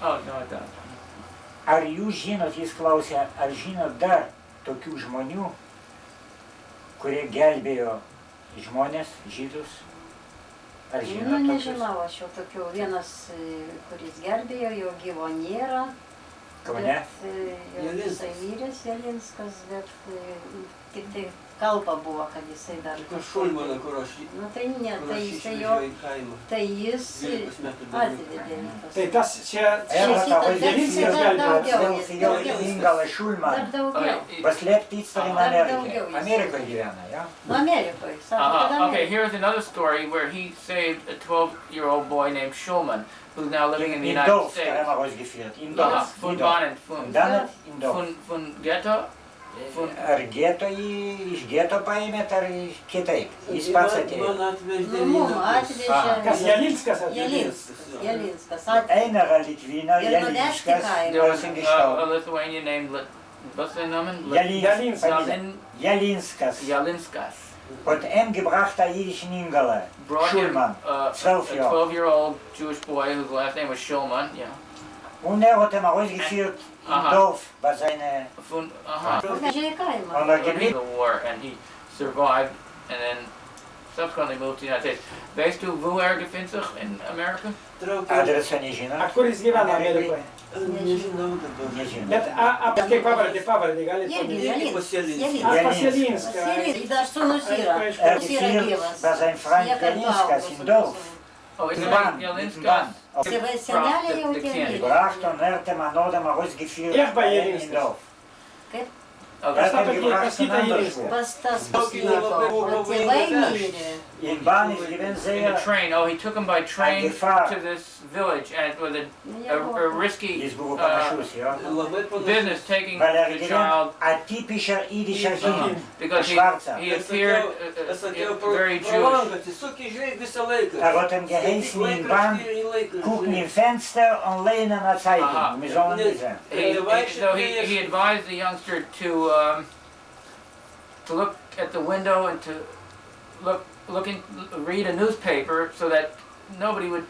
Oh, no, I don't. Ar jūs žinot, jis klausė, ar žinot dar tokių žmonių, kurie gelbėjo žmonės, žydus? Ar žinot tokius? Nu, nežinau, aš jau tokių. Vienas, kuris gelbėjo, jo gyvo nėra. Kaune? Jau visai miręs Jalinskas, bet tik tai kalba buvo, kad jisai dar... Šulmaną, kur aš... Nu tai ne, tai jisai jo... Tai jis atvedė. Tai tas čia... Jalinskas dar daugiau. Ingala Šulman. Dar daugiau. Paslėpti įstarį Amerikai. Amerikoje gyvena, ja? Nu, Amerikoje. Okay, here's another story where he saved a 12-year-old boy named Schulman, who's now living in the United States. Von Bonn, von Ghetto. Ar geto iš geto paėmėt, ar kitaip? Jis pats atėjo. Mum atvežė... Kas Jalinskas atvežė? Jalinskas atvežė. Einer Litwiner, Jalinskas, There was a Lithuanian named, what's their name? Jalinskas. Und gebracht a jüdischen Ingala, Schulman, 12 Jahre. A 12-year-old Jewish boy whose last name was Schulman, yeah. Und hat ihn ausgeführt im Dorf bei seiner... The war, and he survived, and then subsequently moved to the United States. Weißt du, wo befindet sich in America? Adresą nežinot? A kur jis gyvena Amerikoje? Nežinau. Bet kaip pavardė, galite Irgi pasakyti? Jelinskas. Pasielinska. Dar sūnus yra. Jis yra gyvas. Bei seinem Freund Jie kartu Jelinskas augo im Dorf. Oh, it's Ban, Jelinskas. Senelė jau tie vyrai. Gebracht und hat man Norden rausgeführt Ich bei im Jelinskas. Dorf. Kaip Aš tą pasakytą Jelinską. pas tas pasliko, o tėvai mirė. In Bahn ist gewesen In the sehr train. Oh, he took him by train gefahr. to this village, and it was a risky Jis buvo panašus, jo. business taking Weil the gewesen child ein typischer idischer Kind. because Schwarzer. he appeared very Jewish. Hat ihm geheißen in Bahn, gucken im Fenster und lehnen eine Zeitung. Wir sollen nicht sein. So he advised the youngster to look at the window and to read a newspaper so that nobody would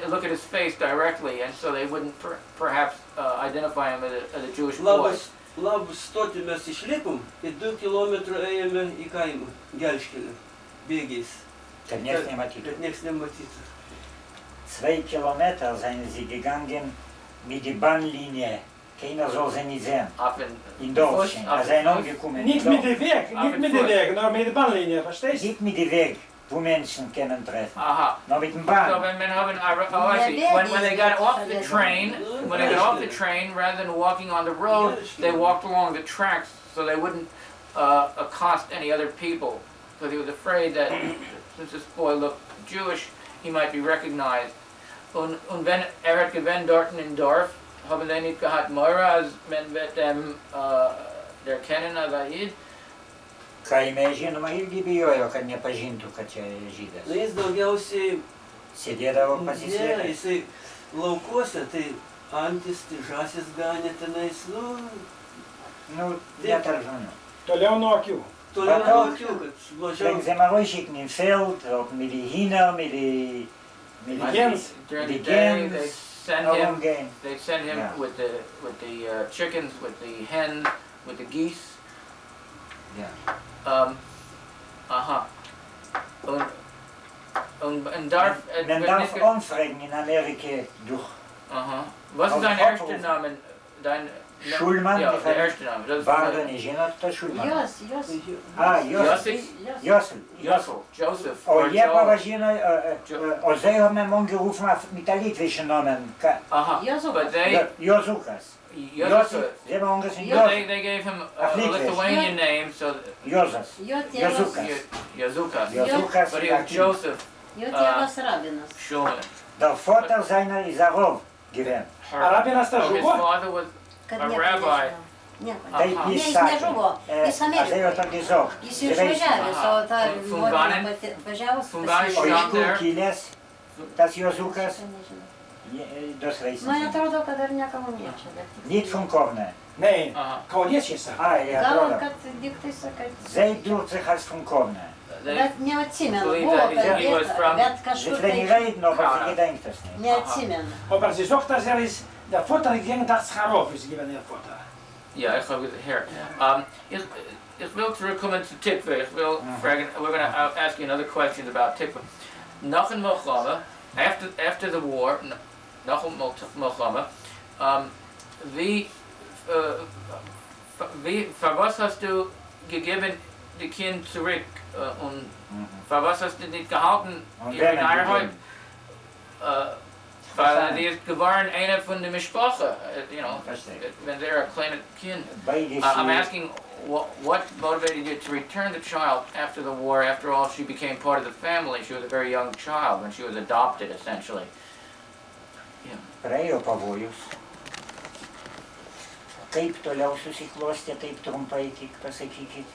look at his face directly, and so they wouldn't perhaps identify him as a Jewish boy. Labas stoti mes išlipom ir 2 kilometrų ėjome į kaimą, gelžkelį, bėgiais. Kad nichts nematytų. Kad nichts nematytų. 2 Kilometer seien sie gegangen mit der Bahnlinie. Keiner soll sie nicht sehen. In Dorfchen. Also ein umgekommen. Nicht mit dem Weg, nur mit der Bahnlinie, verstehst du? Nicht mit dem Weg, wo Menschen können treffen. Aha. Nur mit dem Bahn. So I see. When they got off the train, rather than walking on the road, they walked along the tracks so they wouldn't accost any other people. Because he was afraid that since this boy looked Jewish, he might be recognized. Und wenn hat gewinnt dort in Dorf, haben sie nicht gehabt Moira, als man wird dem erkennen als Aid? Kaime žinoma irgi bijojo, kad nepažintų, kad čia žydas. Na jis daugiausiai... Sėdėdavo Ne, pasislėpęs. jisai laukuose, tai antis, tai žąsis ganė tenais, Ne tarp žmonių. Toliau nuo akių. Toliau nuo akių, kad mažiau... Wenn sie mal ruhig schicken im Feld, mit den Hühnern, mit den Gänse. During the day, they send Gänse. him with the chickens, with the hens, with the geese. Ja. Und darf... Man darf umfragen in Amerika durch... Was ist dein erster Name? Schulmann? Ja, der erste Name. Bardo не žinot, to Schulmann. Josip. Joseph. O jie pavažino, o Zeihome man gerufen mit der litwischen Namen. Jozukas. They gave him a Lithuanian name, so... Jozukas. Jozukas. But he was Joseph Schulman. Der Vater seiner ist Arov gewesen. Rabinas tas His žuvo? father was a rabbi. Taip jis sakė. Azėjo to gesagt. Jis išvažiavęs, o ta motina atvažiavus O iš kur kilęs tas Jozukas? Dos Man Reisens. atrodo, kad dar nekamoniečia. Nicht von Korne. Ne, kauniečiai sako. Ja, Gal, atrodo. kad diktai sakai. Zij doet zich als van Korne. Bet neatsimenu, believe buvo that he was kalbėta, from- bet Ze kažkur trainen tai rijden op als je gedenkt het niet. neatsimenu. O prancūzok tas yra, der Vater ging das Charov, jis gyvena der Vater. Ja, ich habe her. Ich will zurückkommen zu Tikva. We're going to ask you another question about Tikva. Nach dem Milchama, after the war, nach dem Milchama, für was hast du gegeben die Kind zurück und für was hast du nicht gehalten ihre Einheit? Weil die ist geworden einer von der Mischproche, wenn they're a kleines Kind. I'm asking, what motivated you to return the child after the war? After all, she became part of the family. She was a very young child when she was adopted, essentially. Praėjo pavojus. Kaip toliau susiklostė, taip trumpai tik pasakykit.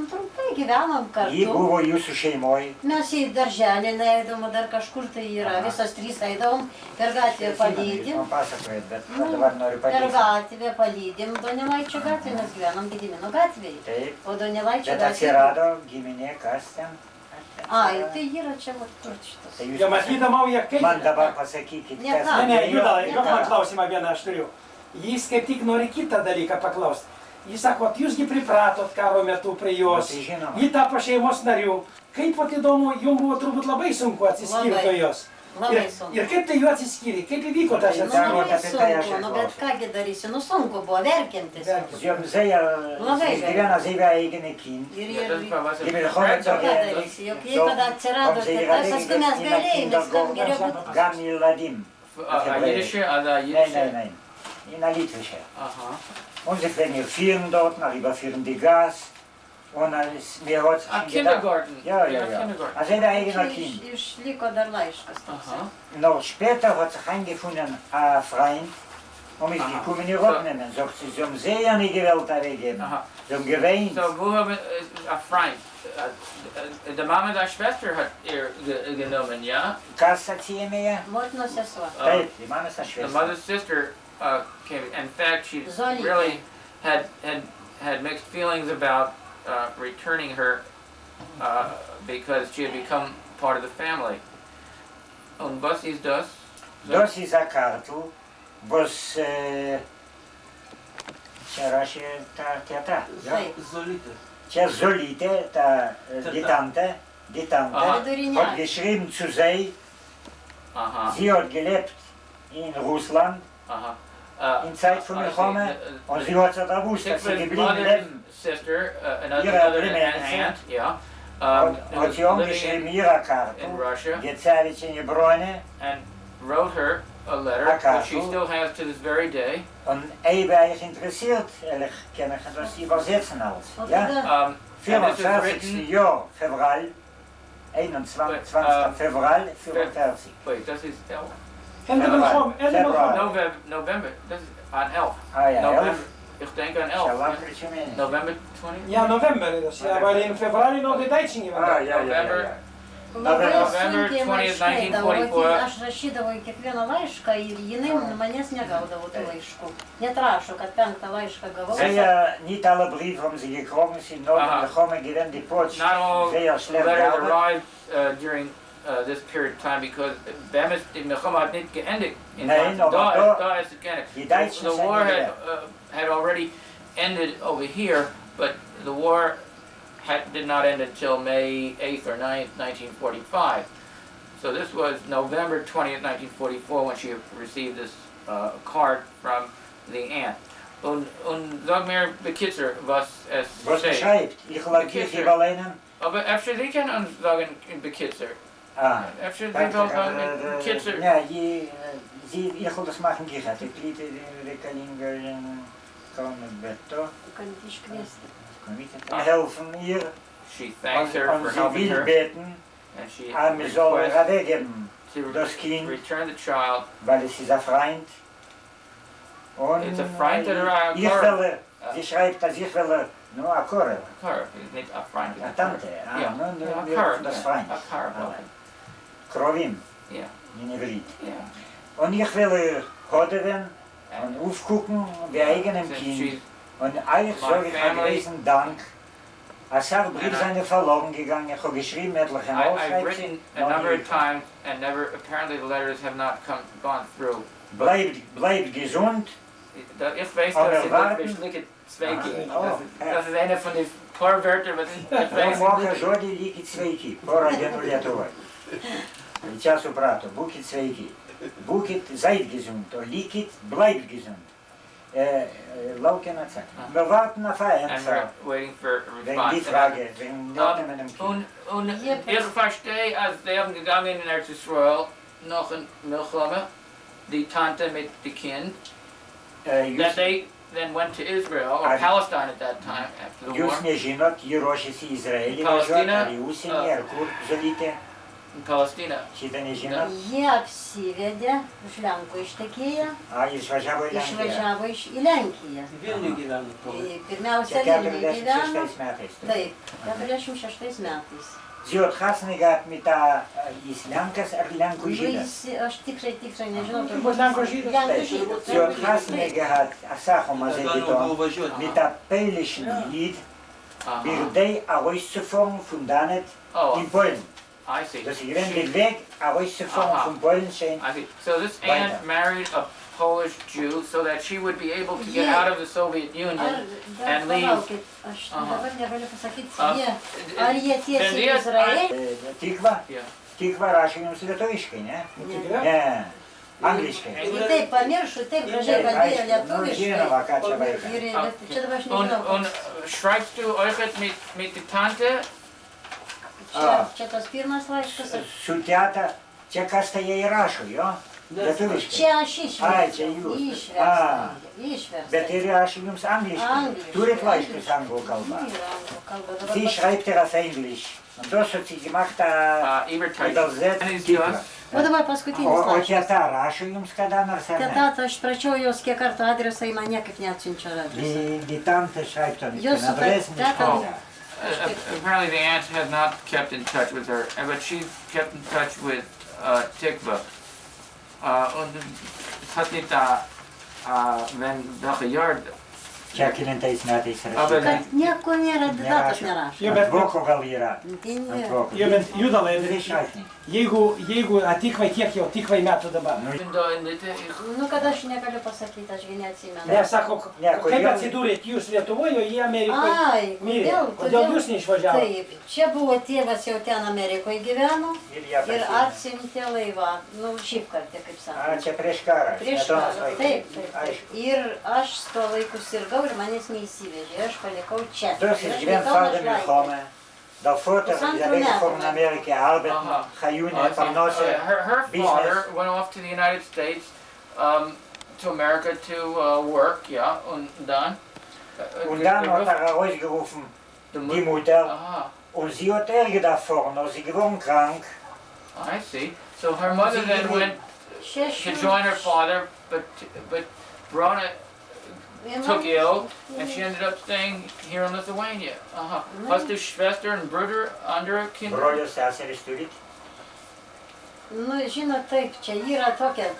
Trumpai gyvenom Ji kartu. buvo jūsų šeimoje. Mes į darželį leidom, dar kažkur tai yra. Visas trys leidom, per gatvę palydim. Papasakojat, bet dabar noriu Per patikti. gatvę palydim Donelaičio gatvę, mes gyvenom Gedimino gatvėje. Taip. O Donelaičio Bet gatvėje... atsirado giminė, kas ten? Ai, tai yra čia vat kur šitas. Tai Ja matydama ją kaip... Man dabar pasakykit, Ne, kas ką? Ne, Juda, Ne, duok man ką? klausimą vieną aš turiu. Jis kaip tik nori kitą dalyką paklausti. Jis sako, jūsgi pripratot karo metu prie jos. Tai žinoma. Ji tapo šeimos nariu. Kaip vat įdomu, jums buvo turbūt labai sunku atsiskirti nuo jos. Labai sunku. Ir kaip tai jų atsiskyrė? Kaip įvyko tas Labai sunku, nu bet kągi darysi, nu sunku buvo, verkiantis. Labai verkiantis. Ir ką darysi, juk jie kada atsirado, tai paskui mes gailėjomės, kad geriau būtų. גם ילדים. Jiddische, also Nein, Jiddische. nein, nein. In der Litwische. Aha. Und sie können hier führen dort, nach überführen die Gas. Und wir hat Kindergarten. Ja, ja, ja. Also jeder eigener Kind. Išliko dar laiškas. Noch später hat sich eingefunden ein Freund, und mich gekommen in Europa nehmen. Sagt sie, sie haben sehr eine Gewalt weggegeben. Sie haben geweint. So, wo haben a Freund? Die Mama der Schwester hat ihr genommen, ja? Kas hat sie mir? Motinos sesuo. Taip, die Mama ist eine The Schwester. mother's sister came. In fact, she really had mixed feelings about returning her because she had become part of the family. Und was ist das? Das ist eine Karte, was Cherashi Tata. Solite. Solite, die Tante, hat geschrieben zu sie, sie hat gelebt in Russland, in Zeit von Milchome, und sie hat da gewusst, dass sie geblieben leben. Sister, Ihre another Primäre aunt, yeah. Hat sie umgeschrieben ihre Karte, in Russia, gezeichnet in Bräune, and wrote her a letter, which she still has to this very day. und war ich interessiert, ehrlich, kann ich das übersetzen alles. Ja? 44. Jahr, Februar, 21. Februar, 44. Wait, das ist 11. November, das ist an 11. Ah ja, November, 11. ich denke an 11. November 20? Ja, November is dat. Ja, weil in februari nog de Duitsing Ah, ja, November. Labai November sunkiai 20th, laiškai davo, 1944. aš rašydavau į kiekvieną laišką ir jinai manęs negaudavo tų laiškų. Net rašo, kad 5. laišką gavau. Nicht alle Briefe haben sie gekriegt, sind noch gekommen, gewesen die Post. Not all Sehr schlecht letters gearbeitet. arrived during this period of time because die Milchama hat nicht geendet. Nein, aber Da ist es geendet. die Deutschen The sind war wieder. had already ended over here, but the war did not end until May 8th or 9th, 1945. So this was November 20th, 1944 when she received this card from the aunt. Und sag mir bekitzer, was es Was steht. schreibt? Ich lag dich überlehnen. Aber efter Sie können uns sagen in bekitzer. Ah. Efter Sie will sagen in bekitzer. Ja, ich will das machen, ich hatte Glieder, die Kalingen, kommen Betto. Helfen ihr. She thanks her Und for sie helping will her, beten, and she wir sollen requests weggeben, to das Kind, return the child. weil es ist ein Freund. Und It's a Freund oder a ich will, sie schreibt, dass ich will, nur ein Korre. Kar, nicht a Freund. Eine Tante, Ja, nur a Kar, das Freund. a Kar, Krovim, ja. in Ivrit. Ja. Und ich will hoderen und aufgucken, wie eigenem Since Kind. she's Und eigentlich sage ich einen großen Dank. Als Brief sind verloren gegangen, ich habe geschrieben, etliche I've written a number of times and apparently the letters have not gone through. Bleibt gesund. Ich weiß, Aber dass sie warten. wirklich Zweiki. Das ist eine von den paar Wörtern, was ich weiß. Moka žodį lygiai sveiki, porą dienų Lietuvoje. Čia suprato, būkit sveiki, seid gesund, o likit, bleibt gesund. Laukiam atsakymą. Wir warten auf einen And Frage. we're waiting for a Wegen die response. Frage, wegen dem Kind. Und ich verstehe, als sie haben gegangen in Erzisrael, noch in Milchome, die Tante mit dem Kind, that they then went to Israel, or Palestine at that time, after the war. Jūs nežinot, ji ruošiasi Izraelį važiuoti, ar į užsienį, ar kur žalytė. In Palestina. Šitą nežinot? Jie apsivedė, iš Lenkų ištekėjo, Išvažiavo į Lenkiją. išvažiavo į Lenkiją. Vilniuje gyveno. Pirmiausia, Čia Vilniuje gyveno. 46 metais. Taip, 46 metais. Sie hat Hasne gehabt mit der Lenkas ar Lenkų žydas? Aš tikrai nežinau. Turbūt Lenkų žydas. Lenkų žydas. Sie hat Hasne gehabt, Asachoma Zediton, mit der peilischen Lied, bir die auszufahren von Danet in Polen. I see. Das ist den Weg rauszufahren vom Polnischen. I see. So this aunt married a Polish Jew so that she would be able to get out of the Soviet Union and leave. Tikva rašė jums lietuviškai, ne? Ne, angliškai. Taip, pamiršau, taip gražiai kalbėjo lietuviškai. Žinoma, ką čia vaikas. Čia dabar aš nežinau. Und schreibst du euch mit der Tante? Čia tas pirmas laiškas. Su teta, čia kas tai jie įrašo, jo? Lietuviškai. Čia aš išverstu. Ai, čia jūs. Išverstu. Bet ir rašė jums angliškai. Turit laiškus anglų kalbą. Sie schreibt auf Englisch. Und das hat sie gemacht, übersetzt Tikva. O dabar paskutinis O laiškas. teta rašo jums kada nors ar ne? Teta, aš prašiau jos kiek kartų adresą, į mane niekaip neatsiunčia adresą. Die Tante schreibt dann Jos den su Adressen nicht teta. weiter. Apparently the aunt had not kept in touch with her, but she kept in touch with Tikva. Und es hat nicht wenn welche Jahr. Čia kelintais metais Aber rašyta. Kad nieko nėra, datos nerašo. Ant voko gal yra. Ne. Jo, bet Judalai, Reiškia. jeigu Tikvai kiek jau Tikvai metų dabar? Nu, kad aš negaliu pasakyti, aš gi neatsimenu. Ne, sako, kaip atsidūrėt jūs Lietuvoje, o jie Amerikoje Ai, mirė? Kodėl jūs neišvažiavote? Taip, čia buvo tėvas jau ten Amerikoje gyveno ir atsiuntė laivą, nu, šiaip kartą, kaip A, sakoma. čia prieš karą. Prieš Smetonos karą, laikais. taip, taip. Ir aš tuo laiku sirgau ir manęs neįsivežė, aš palikau čia. Das Ir ist aš gewinn likau vor der našlaitė. Milchome. Der Vater ist weggekommen in Amerika, arbeiten, Chayune, Parnasse, Her father went off to the United States, to America to work, ja, und dann? Und dann hat rausgerufen, die Mutter, und sie hat gedacht vorne, sie gewohnt krank. I see. So her mother then went to join her father, but Brona took ill, and she ended up staying here in Lithuania. Hast du Schwester und Bruder, andere Kinder? Brolius, seseris turit? Nu, žinot, taip, čia yra tokia,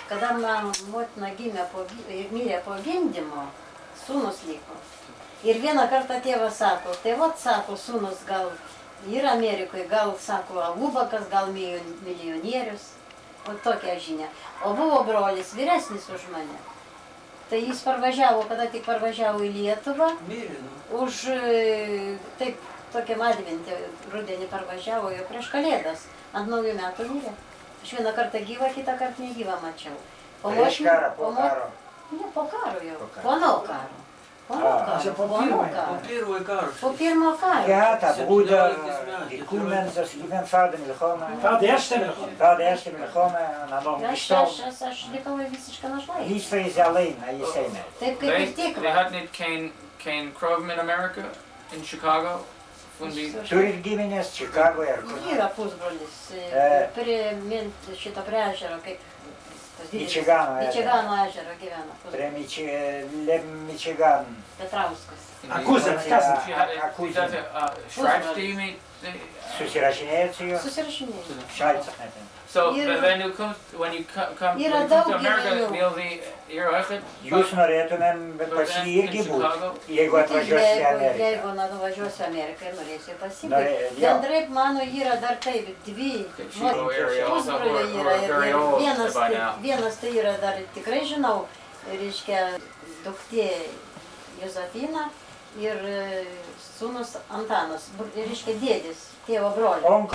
kada man motina mirė po gimdymo, sūnus liko. Ir vieną kartą tėvas sako, tai vat sako, sūnus gal yra Amerikoje, gal sako, abubakas, gal milijonierius, o tokia žinia. O buvo brolis, vyresnis už mane. Tai jis parvažiavo, kada tik parvažiavo į Lietuvą, už, taip, tokiam adventį rudenį parvažiavo jau prieš Kalėdas, ant naujų metų mirė. Aš vieną kartą gyvą, kitą kartą negyvą mačiau. Prieš karą, po karo? Ne, po karo jau, po ano karo. Po pirmo karo. Ja, der Bruder, die Kumen, das gewinn vor der Milchome. Vor der ersten Milchome. Vor der ersten Milchome, und dann noch gestorben. Aš likau visiškai našlaitė. Nicht für sie allein, jis eina. Taip kaip ir They Tikva. had not Kane Krogman in America, in Chicago. Turit giminės Čikagoje ar kur? Yra pusbrolis, prie šito prie ežero, kaip Mičigano ežero gyvena. Prie Mičigan. Petrauskas. Akuzenas, kas? Schreibst du ihm? Susirašinėjat su juo? Susirašinėjau. Šalcach netin. So when you come to America, Jūs norėtumėm pas jį irgi būti, jeigu atvažiuosi į Ameriką. Jeigu nuvažiuosiu į Ameriką ir norėsiu pasibūti. Bendrai mano yra dar taip, dvi pusbroliai yra ir vienas tai yra dar tikrai žinau, reiškia duktė Jozefina ir sūnus Antanas, reiškia dėdis, tėvo brolio.